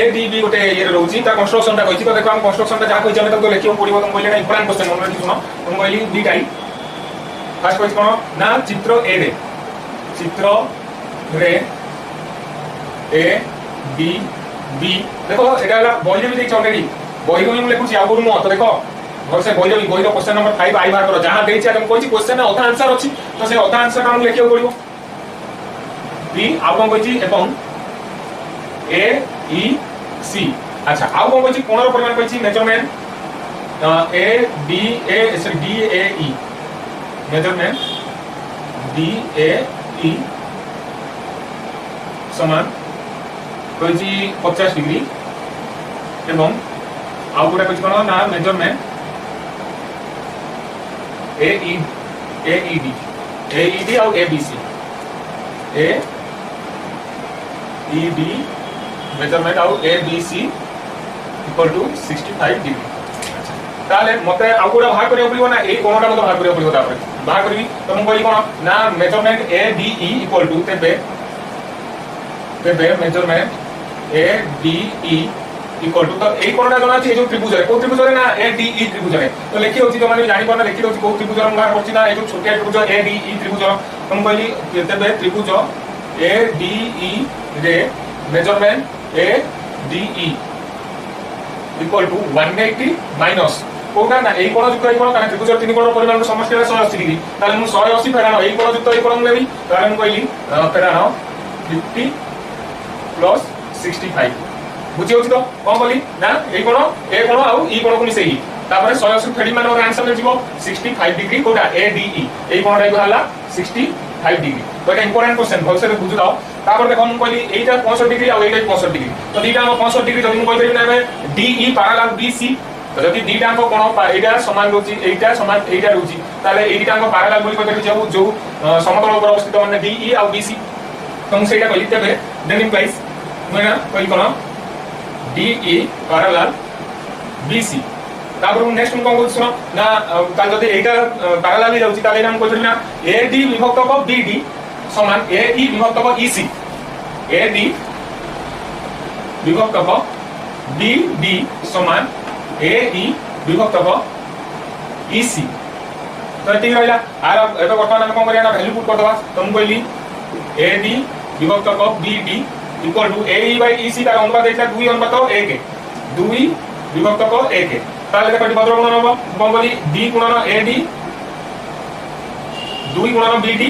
ए डी बी गोटे ए रे रहउची ता कंस्ट्रक्शन ता कोची तो देखो हम कंस्ट्रक्शन ता जा कोची हम तो लेखियो पडिबो तुम कहले ना इंपोर्टेंट क्वेश्चन मन रखि सुनो तुम कहली डी टाइप फर्स्ट कोची कोन ना चित्र रे ए डी बी देखो एटा बॉय भी देख ऑलरेडी बॉय को हम लेखुची आगुर मो तो देखो घर से बॉय रो क्वेश्चन नंबर 5 आई बार करो जहां देछि हम कोची क्वेश्चन में अधा आंसर अछि तो से अधा आंसर हम लेखियो पडिबो बी आउ कोन कोची एवं ए ई सी अच्छा आउ कोन कोची कोन रो परिमाण कोची measurement A D A sorry D A E measurement D A E समान कोची 50 डिग्री एवं आउ कोटा कोची कोन ना मेजरमेंट ए ई डी और A B C A E D measurement और A B C equal to 65 degree अच्छा ताले मते आउ कोटा बाहर करियो पड़िबो ना ए कोनटा मते बाहर करियो पड़िबो तापर बाहर करबी तो हम कहली कोन ना measurement A D E equal to तेबे measurement A D E equal to तो एई कोणटा जणा अछि ए जो त्रिभुज रे को त्रिभुज रे ना ADE त्रिभुज रे तो लिखि होछि तो माने जानि पना लिखि होछि को त्रिभुज रे बाहर करछि ना ए जो छोटे त्रिभुज ADE त्रिभुज हम कहली तबे त्रिभुज ADE रे measurement ADE equal to 180 minus कोटा ना एई कोण जुक्त एई कोण कारण त्रिभुज तीन कोण परिमाण समष्टि 180 डिग्री ताले मु 180 फेरानो एई कोण जुक्त एई कोण लेबी ताले मु कहली फेरानो 50 प्लस 65 बुझी होछि तो कोन बोली ना एई कोण ए कोण आउ ई कोण को मिसेई तापर 180 फेडी मान और आंसर मिल जिवो 65 डिग्री कोटा ADE एई कोण रे हला 65 डिग्री तो এটা ইম্পর্টেন্ট क्वेश्चन भलसे बुझु दाओ तापर देखो हम कहली एटा 65 डिग्री और एटा 65 डिग्री तो दीटा हम 65 डिग्री जदि हम कहि परिबे ना DE पैरेलल BC तो जदि दीटा को कोन एटा समान होची एटा समान एटा होची ताले एटा को पैरेलल बोली कहते जो जो समतल ऊपर अवस्थित माने DE और BC तो हम सेटा कहली तबे देन इम्प्लाइज मैंने कहली कोन DE पैरेलल BC तापर हम नेक्स्ट कोन कहू सुनो ना काल जदि एटा पैरेलल ही जाउची ताले हम कहली ना AD विभक्त को BD समान AE विभक्त को EC AD विभक्त को BD समान AE विभक्त को EC तो ठीक रहला आर एतो वर्तमान हम कोन करिया ना वैल्यू पुट कर दबा तो हम कहली AD विभक्त को BD equal to AE by EC का अनुपात देता 2 अनुपात 1 2 विभक्त को 1 ताले देखो बदल गुणन हो कोन बोली D गुणन AD 2 गुणन BD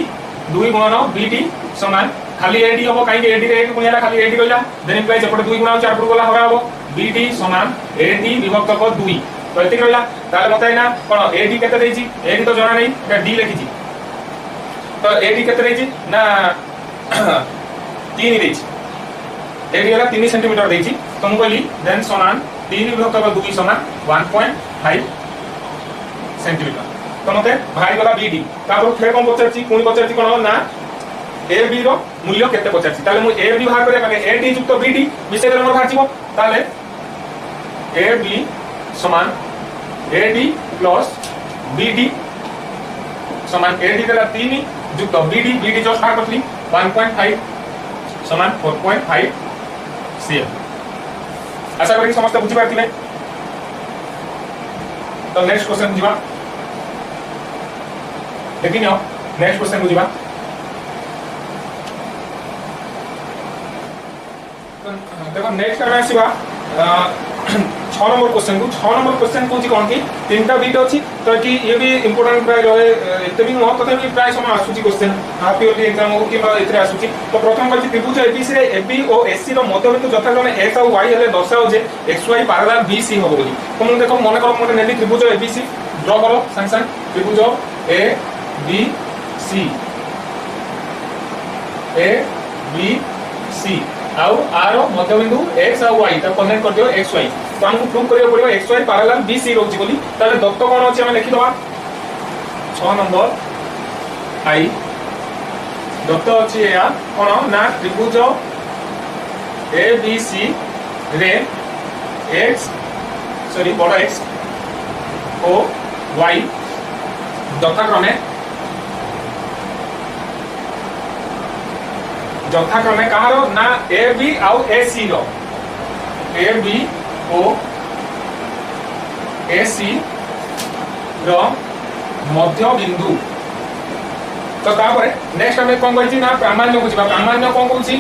2 गुणन BD समान खाली AD हो काई AD रे 1 गुणिया खाली AD रहला देन इम्प्लाइज एपटे 2 गुणा 4 गला होगा हो BD समान AD विभक्त को 2 तो एति रहला ताले बताइ ना कोन AD केते देछि AD तो जाना नै एटा D लिखिछि तो AD केते देछि ना 3 देछि AD वाला 3 सेंटीमीटर देछि तो हम कहली देन समान 3 विभक्त को 2 समान 1.5 सेंटीमीटर तो मते भाई गला BD तापर फेर कोन पचरछि कोन पचरछि कोन ना AB रो मूल्य केते पचरछि ताले मु AB भाग करे माने AD युक्त BD विषय नंबर भाजिबो ताले AB समान AD प्लस BD समान AD देला 3 युक्त BD जस्ट भाग करथि 1.5 समान 4.5 cm आशा करी समस्त बुझि पाथिले तो नेक्स्ट क्वेश्चन बुझिबा देखिन नेक्स्ट क्वेश्चन बुझिबा देखो नेक्स्ट करबा आसीबा 6 नंबर क्वेश्चन को 6 नंबर क्वेश्चन को कोन की तीनटा बीट अछि तो कि ये भी इंपोर्टेंट प्राय रहे एते भी न तथा भी प्राय समय आसुची क्वेश्चन हाफ ईयरली एग्जाम हो कि एतरे आसुची तो प्रथम कहछि त्रिभुज ABC रे AB और AC रो मध्यबिंदु यथाक्रमे X और Y हेले दर्शाओ जे XY पैरेलल BC हो बोली तो मन देखो मन करो मते नेली त्रिभुज ABC ड्रा करो संग त्रिभुज ABC ABC आउ आर मध्यबिंदु x और y त कनेक्ट कर दियो xy तो हमको प्रूव करियो पड़ियो xy पैरेलल BC रहउची बोली ताले दत्त कोन अछि हम लिखि दवा 6 नंबर आई दत्त अछि या कोन ना त्रिभुज ABC रे बड़ x ओ y यथाक्रमे कहारो ना AB आउ AC रो AB ओ AC रो मध्य बिंदु तो तापर नेक्स्ट हमें कोन कहछि ना प्रामाण्य बुझिबा प्रामाण्य कोन कहछि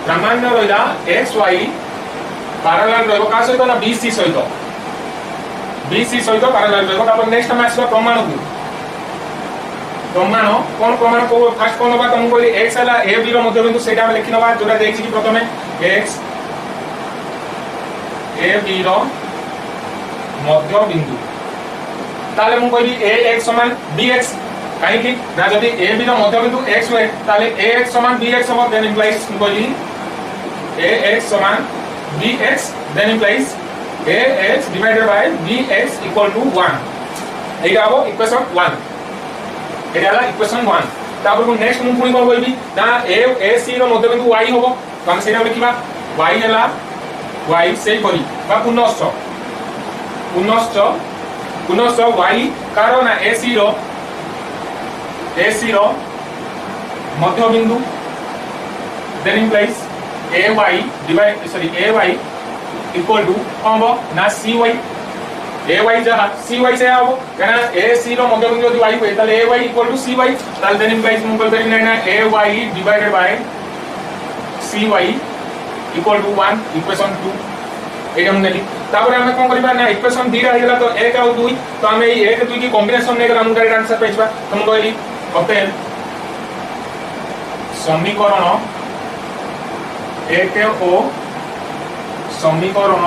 प्रामाण्य रहिला XY पैरेलल रहबो का सहित ना BC सहित पैरेलल रहबो तापर नेक्स्ट हमें आसीबा प्रमाण को प्रमाण कोन प्रमाण को फर्स्ट कोन बा तुम कोली x हला AB रो मध्यबिंदु सेटा में लिखि नबा जोरा देखि कि प्रथमे x AB रो मध्यबिंदु ताले मु कहली ax समान bx काहे कि ना जदी AB रो मध्यबिंदु x होय ताले ax समान bx समान देन इंप्लाइज कहली ax समान bx then implies ax divided by bx equal to 1 एटा हो इक्वेशन 1 एडाला इक्वेशन 1 तापर को नेक्स्ट मु पुनी कोन कहबी ना AC रो मध्यबिंदु y होबो हम सेना लिखिबा y हला y से करी बा पुनश्च y कारण ना AC रो मध्यबिंदु then implies A Y divide sorry A Y equal to कौन हो ना सी वाई ए वाई जहाँ सी वाई से हम कहना ए सी रो मध्यबिंदु यदि वाई हुए ताले A Y equal to C Y ताले देन इंप्लाइज हम कर ना A Y divided by C Y equal to 1 equation 2 एटा हम नेली तापर हम कोन करबा ना इक्वेशन 2 रा गेला तो 1 और 2 तो हम ए 1 2 की कॉम्बिनेशन ने हम डायरेक्ट आंसर पाइबा हम कहली ऑप्टेन समीकरण 1 ओ समीकरण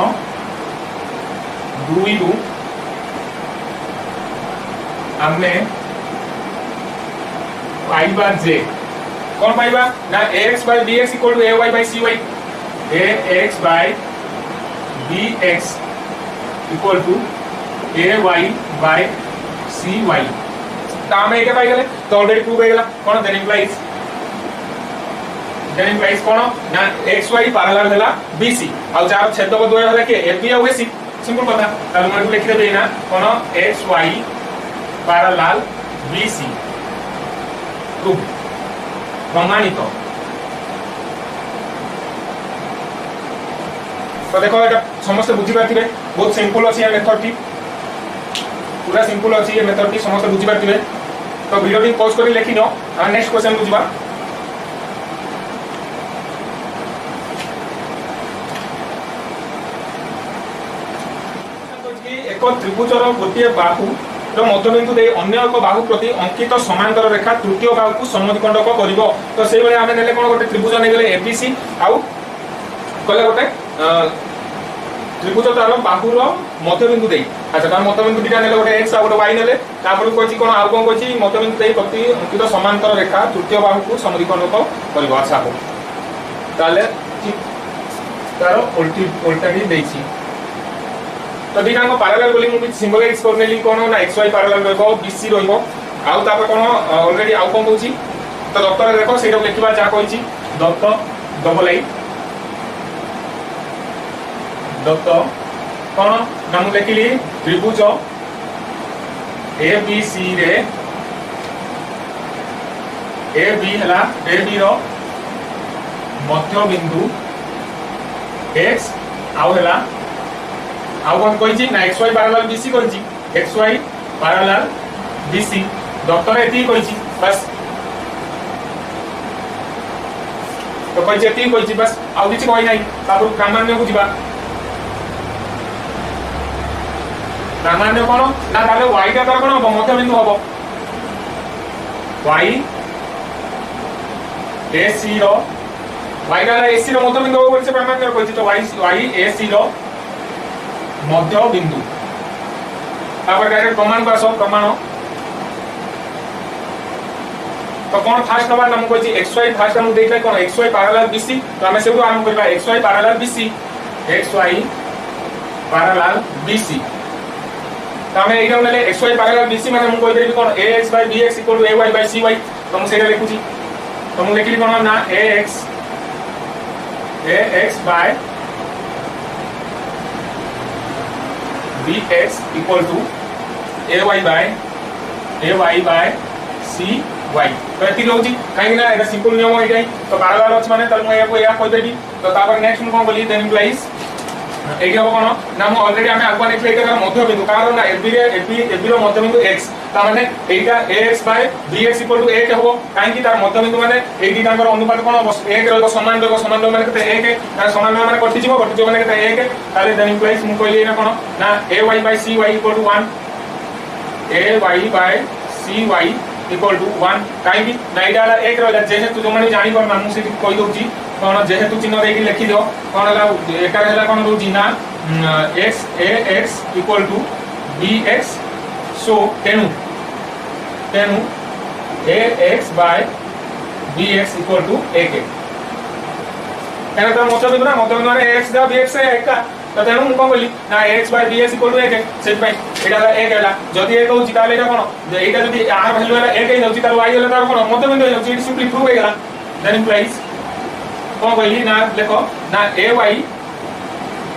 2 रु हमने पाइबा जे कौन पाइबा ना ax by bx equal to ay by cy ax by bx equal to ay by cy ता में एटा पाइ गेले तो ऑलरेडी प्रूव हो गेला कोन देन इम्प्लाइज कोन ना xy पैरेलल हैला bc आ जार छेदक द्वय हैला के ab आ ac सिंपल कथा ताले हम लिखि देबे ना कोन xy पैरेलल bc प्रूव प्रमाणित तो देखो एटा समस्त बुझी पाथिबे बहुत सिंपल अछि ये मेथड टी पूरा सिंपल अछि ये मेथड टी समस्त बुझी पाथिबे तो वीडियो टी पॉज करी लेखि नो आ नेक्स्ट क्वेश्चन बुझबा एक त्रिभुजर गोटे बाहु मध्यबिंदु दे अन्य एक बाहु प्रति अंकित समांतर रेखा तृतीय बाहु को समद्विखंडक करिवो तो सेहि बेले आमे नेले कोन गोटे त्रिभुज नै गेले एबीसी आउ कहले गोटे त्रिभुज तार बाहुर मध्यबिंदु दे अच्छा तार मध्यबिंदु दिटा नेले गोटे x आ गोटे y नेले तापर कहछि कोन आउ कोन कहछि मध्यबिंदु दे प्रति अंकित समांतर रेखा तृतीय बाहु को समद्विखंडक करिवो अच्छा हो ताले तार उल्टा ही देछि तो दिटा को पैरेलल बोली मु सिंबलाइज करनेली कोन ना xy पैरेलल रहबो bc रहबो आउ तापर कोन ऑलरेडी आउ कोन कहछि तो दत्तर देखो सेटा लिखिबा जा कहछि दत्त डबल आई दत्त कोन नाम लिखिली त्रिभुज abc रे ab हला ab रो मध्य बिंदु x आउ हला आउ कोन कहछि ना xy parallel bc कहछि xy parallel bc doctor एती कहछि बस तो कहछि एती कहछि बस आउ किछि कहै नै तापर प्रामाण्य को जिबा प्रामाण्य कोन ना ताले y का तार कोन मध्य बिंदु हबो y ac रो y का ac रो मध्य बिंदु हबो से प्रामाण्य कहछि तो y ac रो मध्य बिंदु तापर डायरेक्ट प्रमाण को आसो प्रमाण तो कौन फास्ट नंबर हम कहछि xy फास्ट हम देखले कोन xy पैरेलल bc तो हमें सेबु आरंभ करबा xy parallel bc xy parallel bc तो हमें एटा नेले xy पैरेलल bc माने हम कहि देबी कोन ax by bx equal to ay by cy तो हम सेटा लिखुची तो हम लिखली कोन ना ax by bx equal to ay by cy तो एति रहउची काहे ना एटा सिंपल नियम एटाई तो पैरेलल अछि माने त मैं या कहि देबी तो तापर नेक्स्ट हम कोन बोली देन इम्प्लाइज एटा हो कोन ना हम ऑलरेडी हमें आगवा नेक्स्ट एटा मध्य बिंदु कारण ना ab रो मध्य बिंदु x ता माने एटा ax by bx equal to 1 हो काहे कि तार मध्य बिंदु माने एटी तांकर अनुपात कोन 1 रो समान माने कते 1 ना समान माने कटि जिवो माने कते 1 ताले देन इम्प्लाइज हम कहली ना कोन ना ay by cy equal to 1 ay by cy equal to 1 काहे कि ना एटा 1 रहला जेहेतु जो माने जानि पर मानु से कहि दोची कोन जेहेतु चिन्ह देकी लिखि दियो कोन हला एका हला कोन दोची ना x ax equal to bx so तेनु ax by bx equal to 1 एना तो मध्य बिंदु माने ax दा bx से एका तो तेनु मु कोन बोली ना ax by bx equal to 1 set पई एटा 1 हला जदी 1 होची ताले एटा कोन एटा जदी r वैल्यू हला 1 हे होची तार y हला तार कोन मध्य बिंदु होची इट सिंपली प्रूव हे गला देन इम्प्लाइज कोन बोली ना देखो ना ay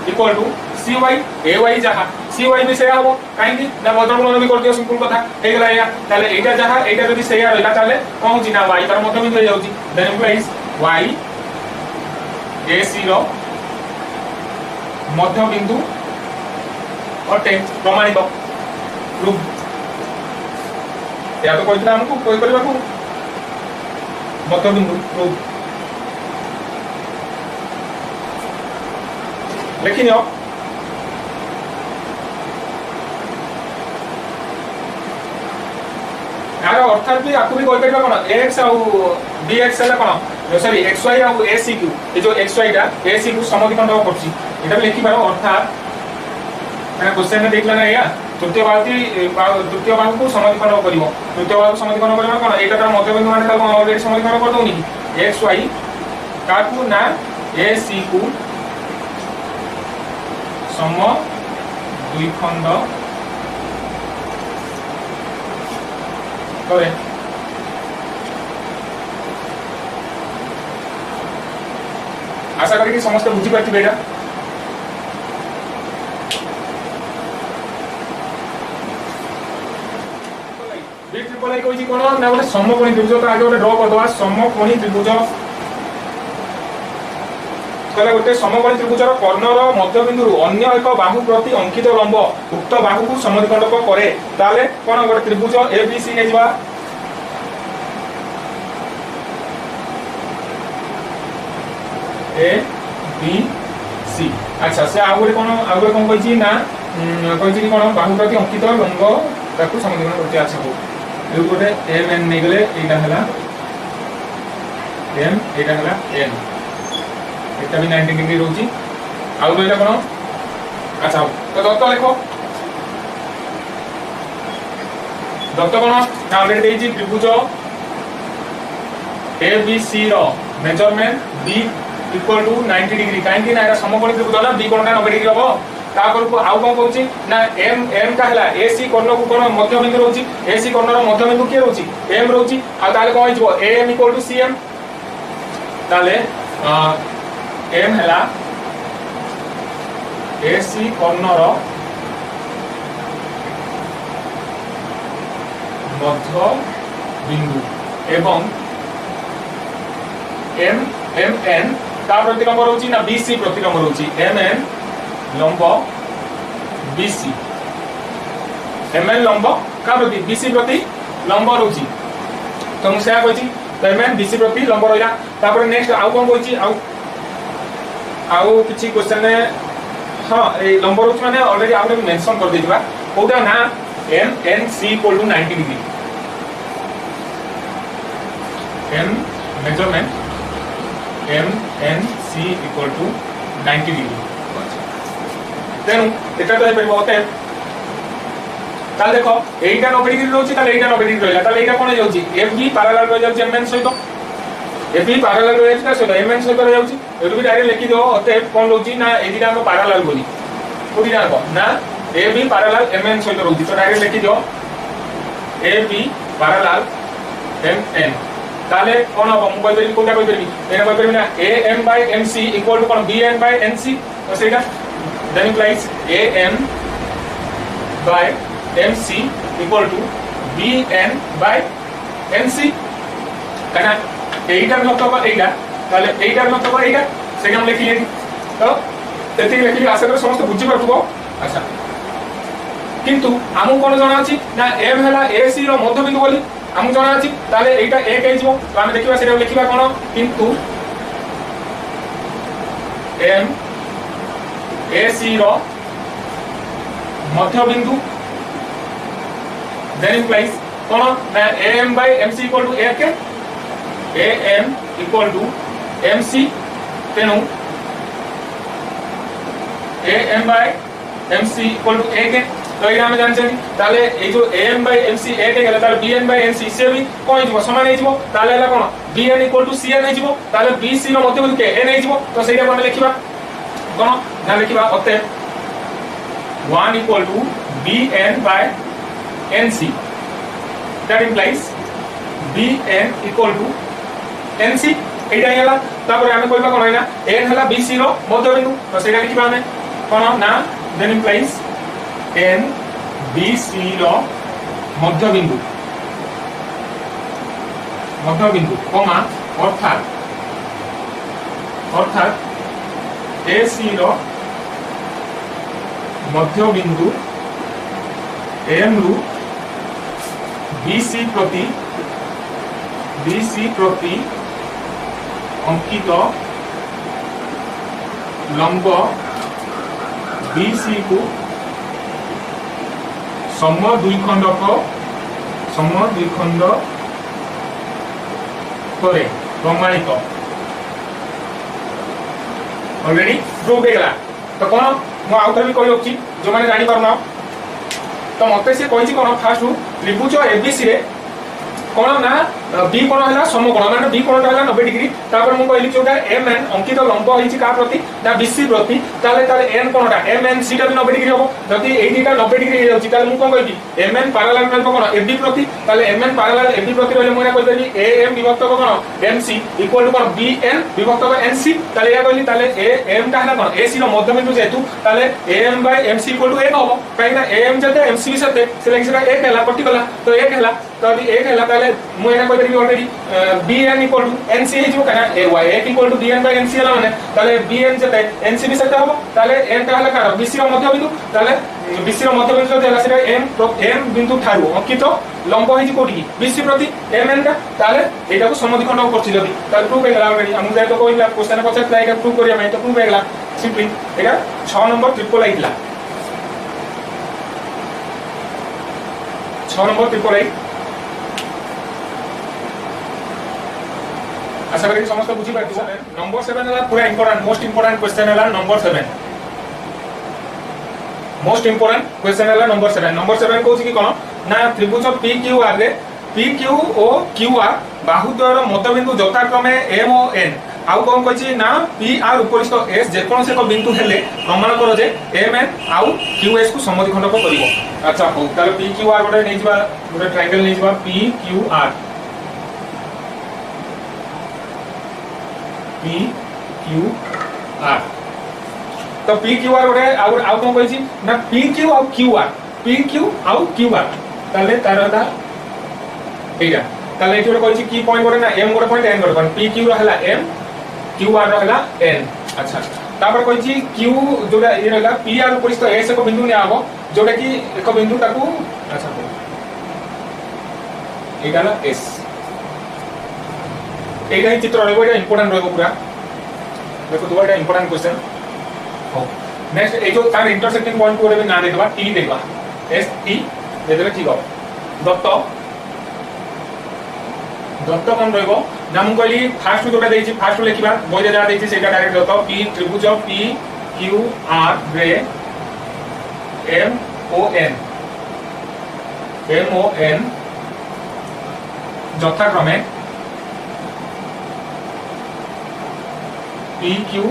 equal to cy ay जहा cy भी से हबो काहे कि ना बदल गुणन भी कर दियो सिंपल कथा हे गला या ताले एटा जहा एटा जदी से रहला ताले कोन होची ना y तार मध्य बिंदु हो जाउची देन इम्प्लाइज y AC रो मध्य बिंदु अटे प्रमाणित प्रूफ या तो कहता हमको कोई करबा को मध्य बिंदु प्रूफ लेकिन यार अर्थात भी आपको भी कोई करबा कोन x और bx है कोन सॉरी xy और ac q ये जो xy टा ac q समद्विखंड करछि एटा भी लिखि पारो अर्थात मैंने क्वेश्चन में देखला ना या तृतीय बाहु को समद्विखंड करिवो तृतीय बाहु समद्विखंड करिवो कोन एटा तार मध्यबिंदु माने तार ऑलरेडी समद्विखंड कर दोनी कि xy काकू ना ac को समद्विखंड करे आशा करी कि समस्त बुझी पार्थिबे एटा बी ट्रिपल आई कोइ कोन ना गोटे समकोणी त्रिभुज तो आगे गोटे ड्रॉ कर दवा समकोणी त्रिभुज कला गोटे समकोणी त्रिभुजर कर्णर मध्यबिंदु अन्य एक बाहु प्रति अंकित लंब उक्त बाहु को समद्विखंड करे ताले कोन गोटे त्रिभुज ABC ने जवा ABC अच्छा से आगुरे कोन कहै छी ना कहै छी कोन बाहु प्रति अंकित लंब ताकू समद्विखंड करते अच्छा हो ए गोटे MN ने गले एटा हला M एटा हला N एटा भी 90 डिग्री रहउची आउ रहला कोन अच्छा तो दत्त लिखो दत्त कोन ना ऑलरेडी देजी त्रिभुज ABC रो measurement B equal to 90 degree काहे कि ना एटा समकोणी त्रिभुज ना B कोणटा 90 डिग्री हबो तापर को आउ कोन कहउची ना M का हला AC कोण को कोन मध्य बिंदु रहउची AC कोण रो मध्य बिंदु के रहउची M रहउची आ ताले कोन हिजबो AM इक्वल टू CM ताले M हला AC कर्णर मध्य बिंदु एवं MN का प्रतिलंब रहउची ना BC प्रतिलंब रहउची MN लंब BC MN लंब का प्रति BC प्रति लंब रहउची तो मु सेया कहछि MN BC प्रति लंब रहला तापर नेक्स्ट आउ कोन कहछि आउ किछि क्वेश्चन ने हां ए लंब रहउची माने ऑलरेडी आपने मेंशन कर देथिबा कोटा ना MNC equal to 90 degree M measurement MNC equal to 90 degree तेनु एटा तो हेबे होते ताल देखो एटा 90 डिग्री रहउची ताले एटा 90 डिग्री रहला ताले एटा कोन जाउची FB पैरेलल रह जाउची MN सहित FB पैरेलल रह जाउची सहित MN सहित रह जाउची एटु भी डायरेक्ट लिखि दो होते कोन रहउची ना एदिटा हम पैरेलल बोली कोडी जानो ना AB पैरेलल MN सहित रहउची तो डायरेक्ट लिखि दो AB पैरेलल MN ताले कोन अब मु कहि देली कोटा कहि देली एना कहि देली ना AM by MC equal to कोन BN by NC तो सेटा then implies AM by MC equal to BN by NC कना एइटार मतलब एइटा ताले एइटार मतलब एइटा सेके हम लिखि लेनी तो तेति लिखि आशा कर समस्त बुझि परथबो अच्छा किंतु हमु कोन जणा अछि ना M हला AC रो मध्य बिंदु बोली हमु जणा अछि ताले एइटा 1 हे जिवो तो हम देखिबा सेटा लिखिबा कोन किंतु M AC रो मध्य बिंदु then implies कोन ना AM by MC equal to A के AM equal to MC तेनु AM by MC equal to A के तो एरा हम जान छथि ताले ए जो AM by MC A के गला ताले BN by NC से भी कोन हिजबो समान हिजबो ताले हला कोन BN equal to CN हिजबो ताले BC रो मध्य बिंदु के N हिजबो तो सेटा कोन लिखिबा कोन ना लिखिबा अते 1 equal to BN by NC that implies BN equal to NC एटा हला तापर हम कहबा कोन हैना N हला BC रो मध्य बिंदु तो सेटा लिखिबा हमें कोन ना then implies N BC रो मध्य बिंदु कमा अर्थात AC रो मध्य बिंदु M रु BC प्रति अंकित लंब BC को सम द्विखंडक करे प्रमाणित ऑलरेडी प्रूव हो गला। तो कौन मु आउथर भी कहि होछि जो माने जानि परना तो मते से कहि कोन फास्ट त्रिभुज एबीसी रे कोन ना बी कोन हला समकोण माने बी कोन हला 90 डिग्री तापर मु कहली जोटा एम एन अंकित लंब होइछि का प्रति ना बीसी प्रति ताले एन कोनटा एम एन सी टा 90 डिग्री हो जदी एटीटा 90 डिग्री हो जाउछि ताले मु कोन कहबी एम एन पैरेलल में कोन एबी प्रति ताले एम एन पैरेलल एबी प्रति रहले मु कहि देबी ए एम विभक्त कोन एम सी इक्वल टू कोन बी एन विभक्त एन सी ताले या कहली ताले ए एम टा हला कोन ए सी रो मध्य बिंदु जेतु ताले A M by M C equal to 1 हो काहे ना ए एम जते एम सी सते से लेकिन सेटा 1 हला कटि गला तो 1 हला तो अभी 1 हला ताले मु एना कहि देबी already bn equal to nc हे जो कना ay equal to bn by nc हला माने ताले bn जते nc भी सते हो ताले n टा हला का bc रो मध्य बिंदु ताले bc रो मध्य बिंदु हला सेटा m बिंदु थारु अंकित लंब हे कोठी bc प्रति mn का ताले एटा को समद्विखंड करछि जदी ताले प्रूफ हे गला ऑलरेडी हम जाय तो कोइला क्वेश्चन पछत लाइक प्रूफ करिया मैं तो प्रूफ हे गला सिंपली एटा 6 नंबर ट्रिपल आइतला 6 नंबर ट्रिपल आई आशा करी समस्त बुझी पार्टी नंबर 7 हला पूरा इंपोर्टेंट मोस्ट इंपोर्टेंट क्वेश्चन हला नंबर 7 मोस्ट इंपोर्टेंट क्वेश्चन हला नंबर 7 कहूची कि कोन ना त्रिभुज PQR रे PQ ओ QR बाहुद्वयर मध्यबिंदु यथाक्रमे M ओ N आउ कोन कहची ना PR उपरिस्थ S जे कोन से को बिंदु हेले प्रमाण करो जे MN आउ QS को समद्विखंडक करिवो। अच्छा हो ताले PQR गोटे नै जिबा गोटे ट्रायंगल नै जिबा PQR PQR तो PQR गोटे आउ कोन कहछि ना PQ आउ QR PQ आउ QR ताले तारदा एटा ताले एठी गोटे कहछि की पॉइंट गोटे ना M गोटे पॉइंट N गोटे पॉइंट PQ रहला M QR रहला N। अच्छा तापर कहछि Q जोटा ये रहला PR उपरिस्थ S को बिंदु ने आबो जोटा कि एक बिंदु ताकू अच्छा एटा ना S एटा ही चित्र रहबो एटा इंपोर्टेंट रहबो पूरा देखो दुबारा इंपोर्टेंट क्वेश्चन हो नेक्स्ट ए जो तार इंटरसेक्टिंग पॉइंट को भी ना देखबा टी देखबा एस टी दे देबे ठीक हो दत्त कौन रहबो ना हम कहली फास्ट जोटा देछि फास्ट लिखिबा बोइले जा देछि सेटा डायरेक्ट दत्त पी त्रिभुज पी क्यू आर रे एम ओ एन यथाक्रमे PQ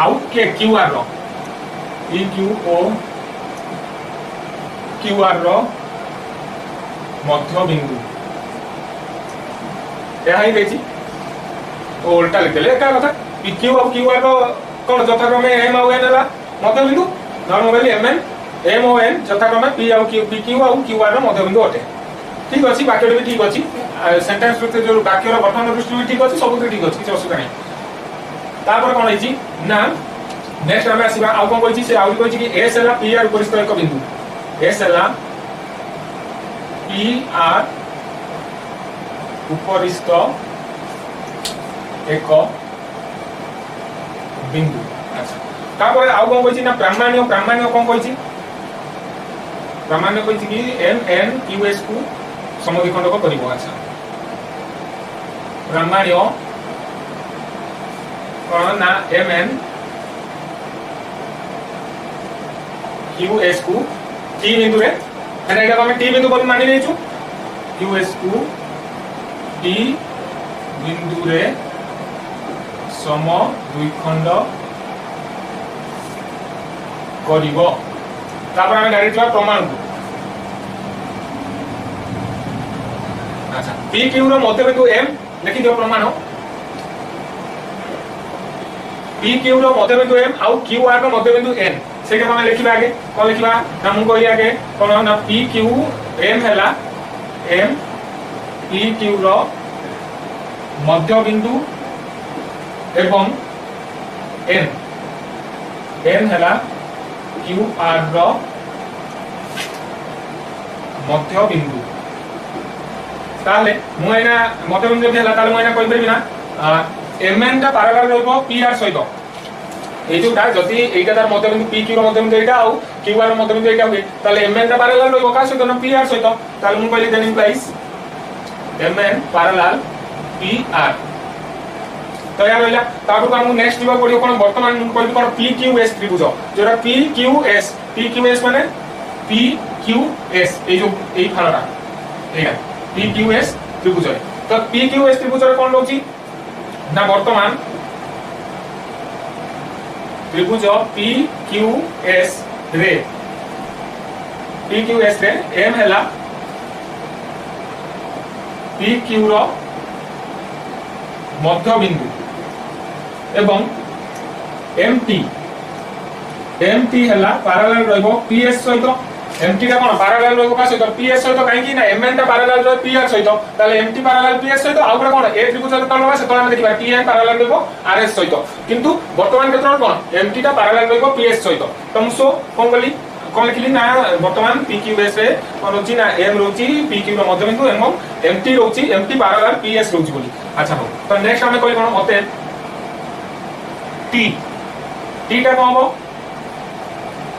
आउ के QR रो PQ ओ QR रो मध्य बिंदु एहा ही देछि ओ उल्टा लिख देले का कथा PQ और QR रो कोन यथाक्रमे M और N हला मध्य बिंदु नॉर्मली M और N यथाक्रमे P और PQ और QR रो मध्य बिंदु अटे ठीक अछि बाकी भी ठीक अछि सेंटेंस विथ जो वाक्य रो गठन दृष्टि भी ठीक अछि सब ठीक अछि किछ असुविधा नै तापर कोन होइछि ना नेक्स्ट हमें आसीबा आउ कोन कहछि से आउ कहछि कि S हला PR उपरिस्थ एक बिंदु S हला PR उपरिस्थ एक बिंदु। अच्छा तापर आउ कोन कहछि ना प्रामाण्य कोन कहछि प्रामाण्य कहछि कि MN QS को समद्विखंडक करिवो। अच्छा प्रामाण्य कोन ना MN QS को T बिंदु रे एना एटा हम T बिंदु बोली मानि लेछु QS को T बिंदु रे सम द्विखंड करिवो। तापर हम डायरेक्ट जा प्रमाण को अच्छा PQ रो मध्य बिंदु M लिखि दियो प्रमाण PQ रो मध्य बिंदु M आउ QR रो मध्य बिंदु N सेके हम लिखिबा आगे कोन लिखिबा ना हम कहली आगे कोन ना PQ M हला M PQ रो मध्य बिंदु एवं N एम हैला क्यू आर रो मध्य बिंदु ताले मु एना मध्य बिंदु जे हैला ताले मु एना कहि परबी ना एम एन टा पैरेलल रहबो पी आर सहित এই যোটা যদি এইটা তার মধ্যবিন্দু পি কিউ এর মধ্যবিন্দু এইটা আউ কিউ আর এর মধ্যবিন্দু এইটা হবে তাহলে এম এন টা প্যারালাল রইব কার সহিত না পি আর সহিত তাহলে মু কইলি then implies M N parallel P R তো ইয়া রইলা তারপর আমু নেক্সট দিবা পড়িও কোন বর্তমান মু কইলি কোন পি কিউ এস ত্রিভুজ যেটা পি কিউ এস মানে পি কিউ এস এই যে এই ফালটা এইটা পি কিউ এস ত্রিভুজ তো পি কিউ এস ত্রিভুজের কোন রହୁଛି না বর্তমান त्रिभुज पी क्यू एस रे एम हैला पी क्यू रो मध्य बिंदु एवं एमटी हैला पैरेलल रहबो पीएस सहित एमटी का कोन पैरेलल रहबो का सहित पीएस सहित काहे कि ना एमएन टा पैरेलल रह पीआर सहित ताले एमटी पैरेलल पीएस सहित आ गुरा कोन ए त्रिभुज रे तलवा से तळा देखिबा टीएन पैरेलल रहबो आरएस सहित किंतु वर्तमान क्षेत्र कोन एमटी टा पैरेलल रहबो पीएस सहित तम सो कोन गली कोन लिखली ना वर्तमान पीक्यूएस रे कोन होची ना एम रोची पीक्यू रो मध्य बिंदु एवं एमटी रोची एमटी पैरेलल पीएस रोची बोली अच्छा हो तो नेक्स्ट हमें कोई कोन होते टी टा कोन हो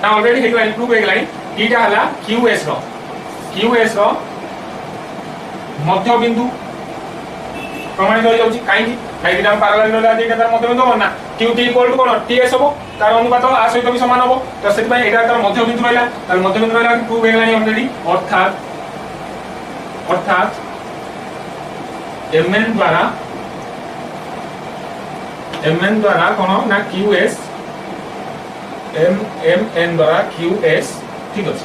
ना ऑलरेडी हेगला इंप्रूव हेगला टीटा हला क्यूएस रो मध्य बिंदु प्रमाणित हो जाउची काई ना पैरेलल रहला जेटा तार मध्य बिंदु ना क्यूटी इक्वल टू कोन टीएस हो तार अनुपात आ सहित भी समान हो तो सेति पय एटा तार मध्य बिंदु रहला तार मध्य बिंदु रहला प्रूव हेगला ऑलरेडी अर्थात एमएन द्वारा कोन ना क्यूएस एमएन द्वारा क्यूएस ठीक अछि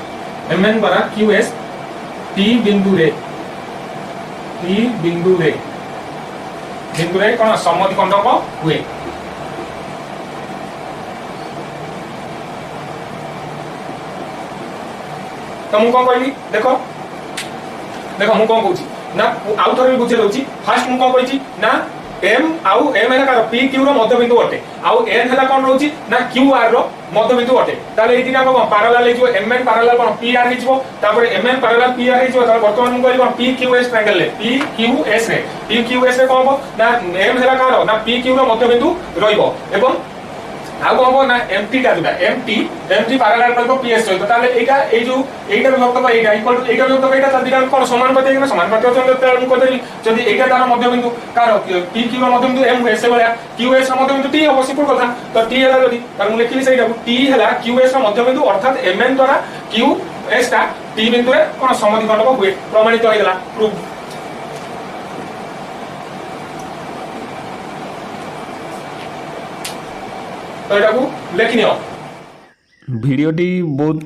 एमएन द्वारा क्यूएस टी बिंदु रे कोन समद्विखंडक हुए तो मु कोन कहली देखो मु कोन कहूची ना आउ थोर बुझे दउची फर्स्ट मु कोन कहूची ना एम आउ एम हैला का पी क्यू रो मध्य बिंदु अटे आउ एन हैला कोन रहउची ना क्यू आर रो मध्य बिंदु अटे ताले एति ना कोन पैरेलल हे जो एम एन पैरेलल कोन पी आर हे जो तापर M N parallel P R हे जो ताले वर्तमान मु कहली कोन पी क्यू एस ट्रायंगल ले पी क्यू एस रे कोन हो ना एम हैला का रो ना पी क्यू रो मध्य बिंदु रहिबो एवं आउ कोन हो ना एमटी टा दुटा एमटी पैरेलल रहबो पीएस सहित ताले एटा ए जो एटा विभक्त बा एटा इक्वल टू एटा विभक्त एटा तादिरा कोन समानुपाती है समानुपाती होचन त हम कहतली जदी एटा तार मध्य बिंदु कार पी क्यू रो मध्य बिंदु एम एस वाला क्यू एस रो मध्य बिंदु टी हो सिंपल कथा तो टी हैला जदी तार मु लिखली सेटा टी हैला क्यू एस रो मध्य बिंदु अर्थात एमएन द्वारा क्यू एस टा टी बिंदु रे कोन समद्विखंडक हुए प्रमाणित होइला प्रूफ तो एटा को लेखिनियो ভিডিওটি বহুত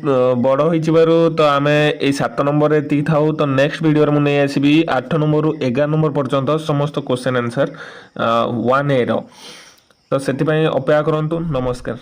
বড় হয়েছিবারু তো আমি এই 7 নম্বরে এতিকি থাও তো নেক্সট ভিডিওরে মু নেই আসবি 8 নম্বরু 11 নম্বর পর্যন্ত সমস্ত কোশ্চেন আনসার 1A র তো সেতিপাই অপেক্ষা করন্তু নমস্কার।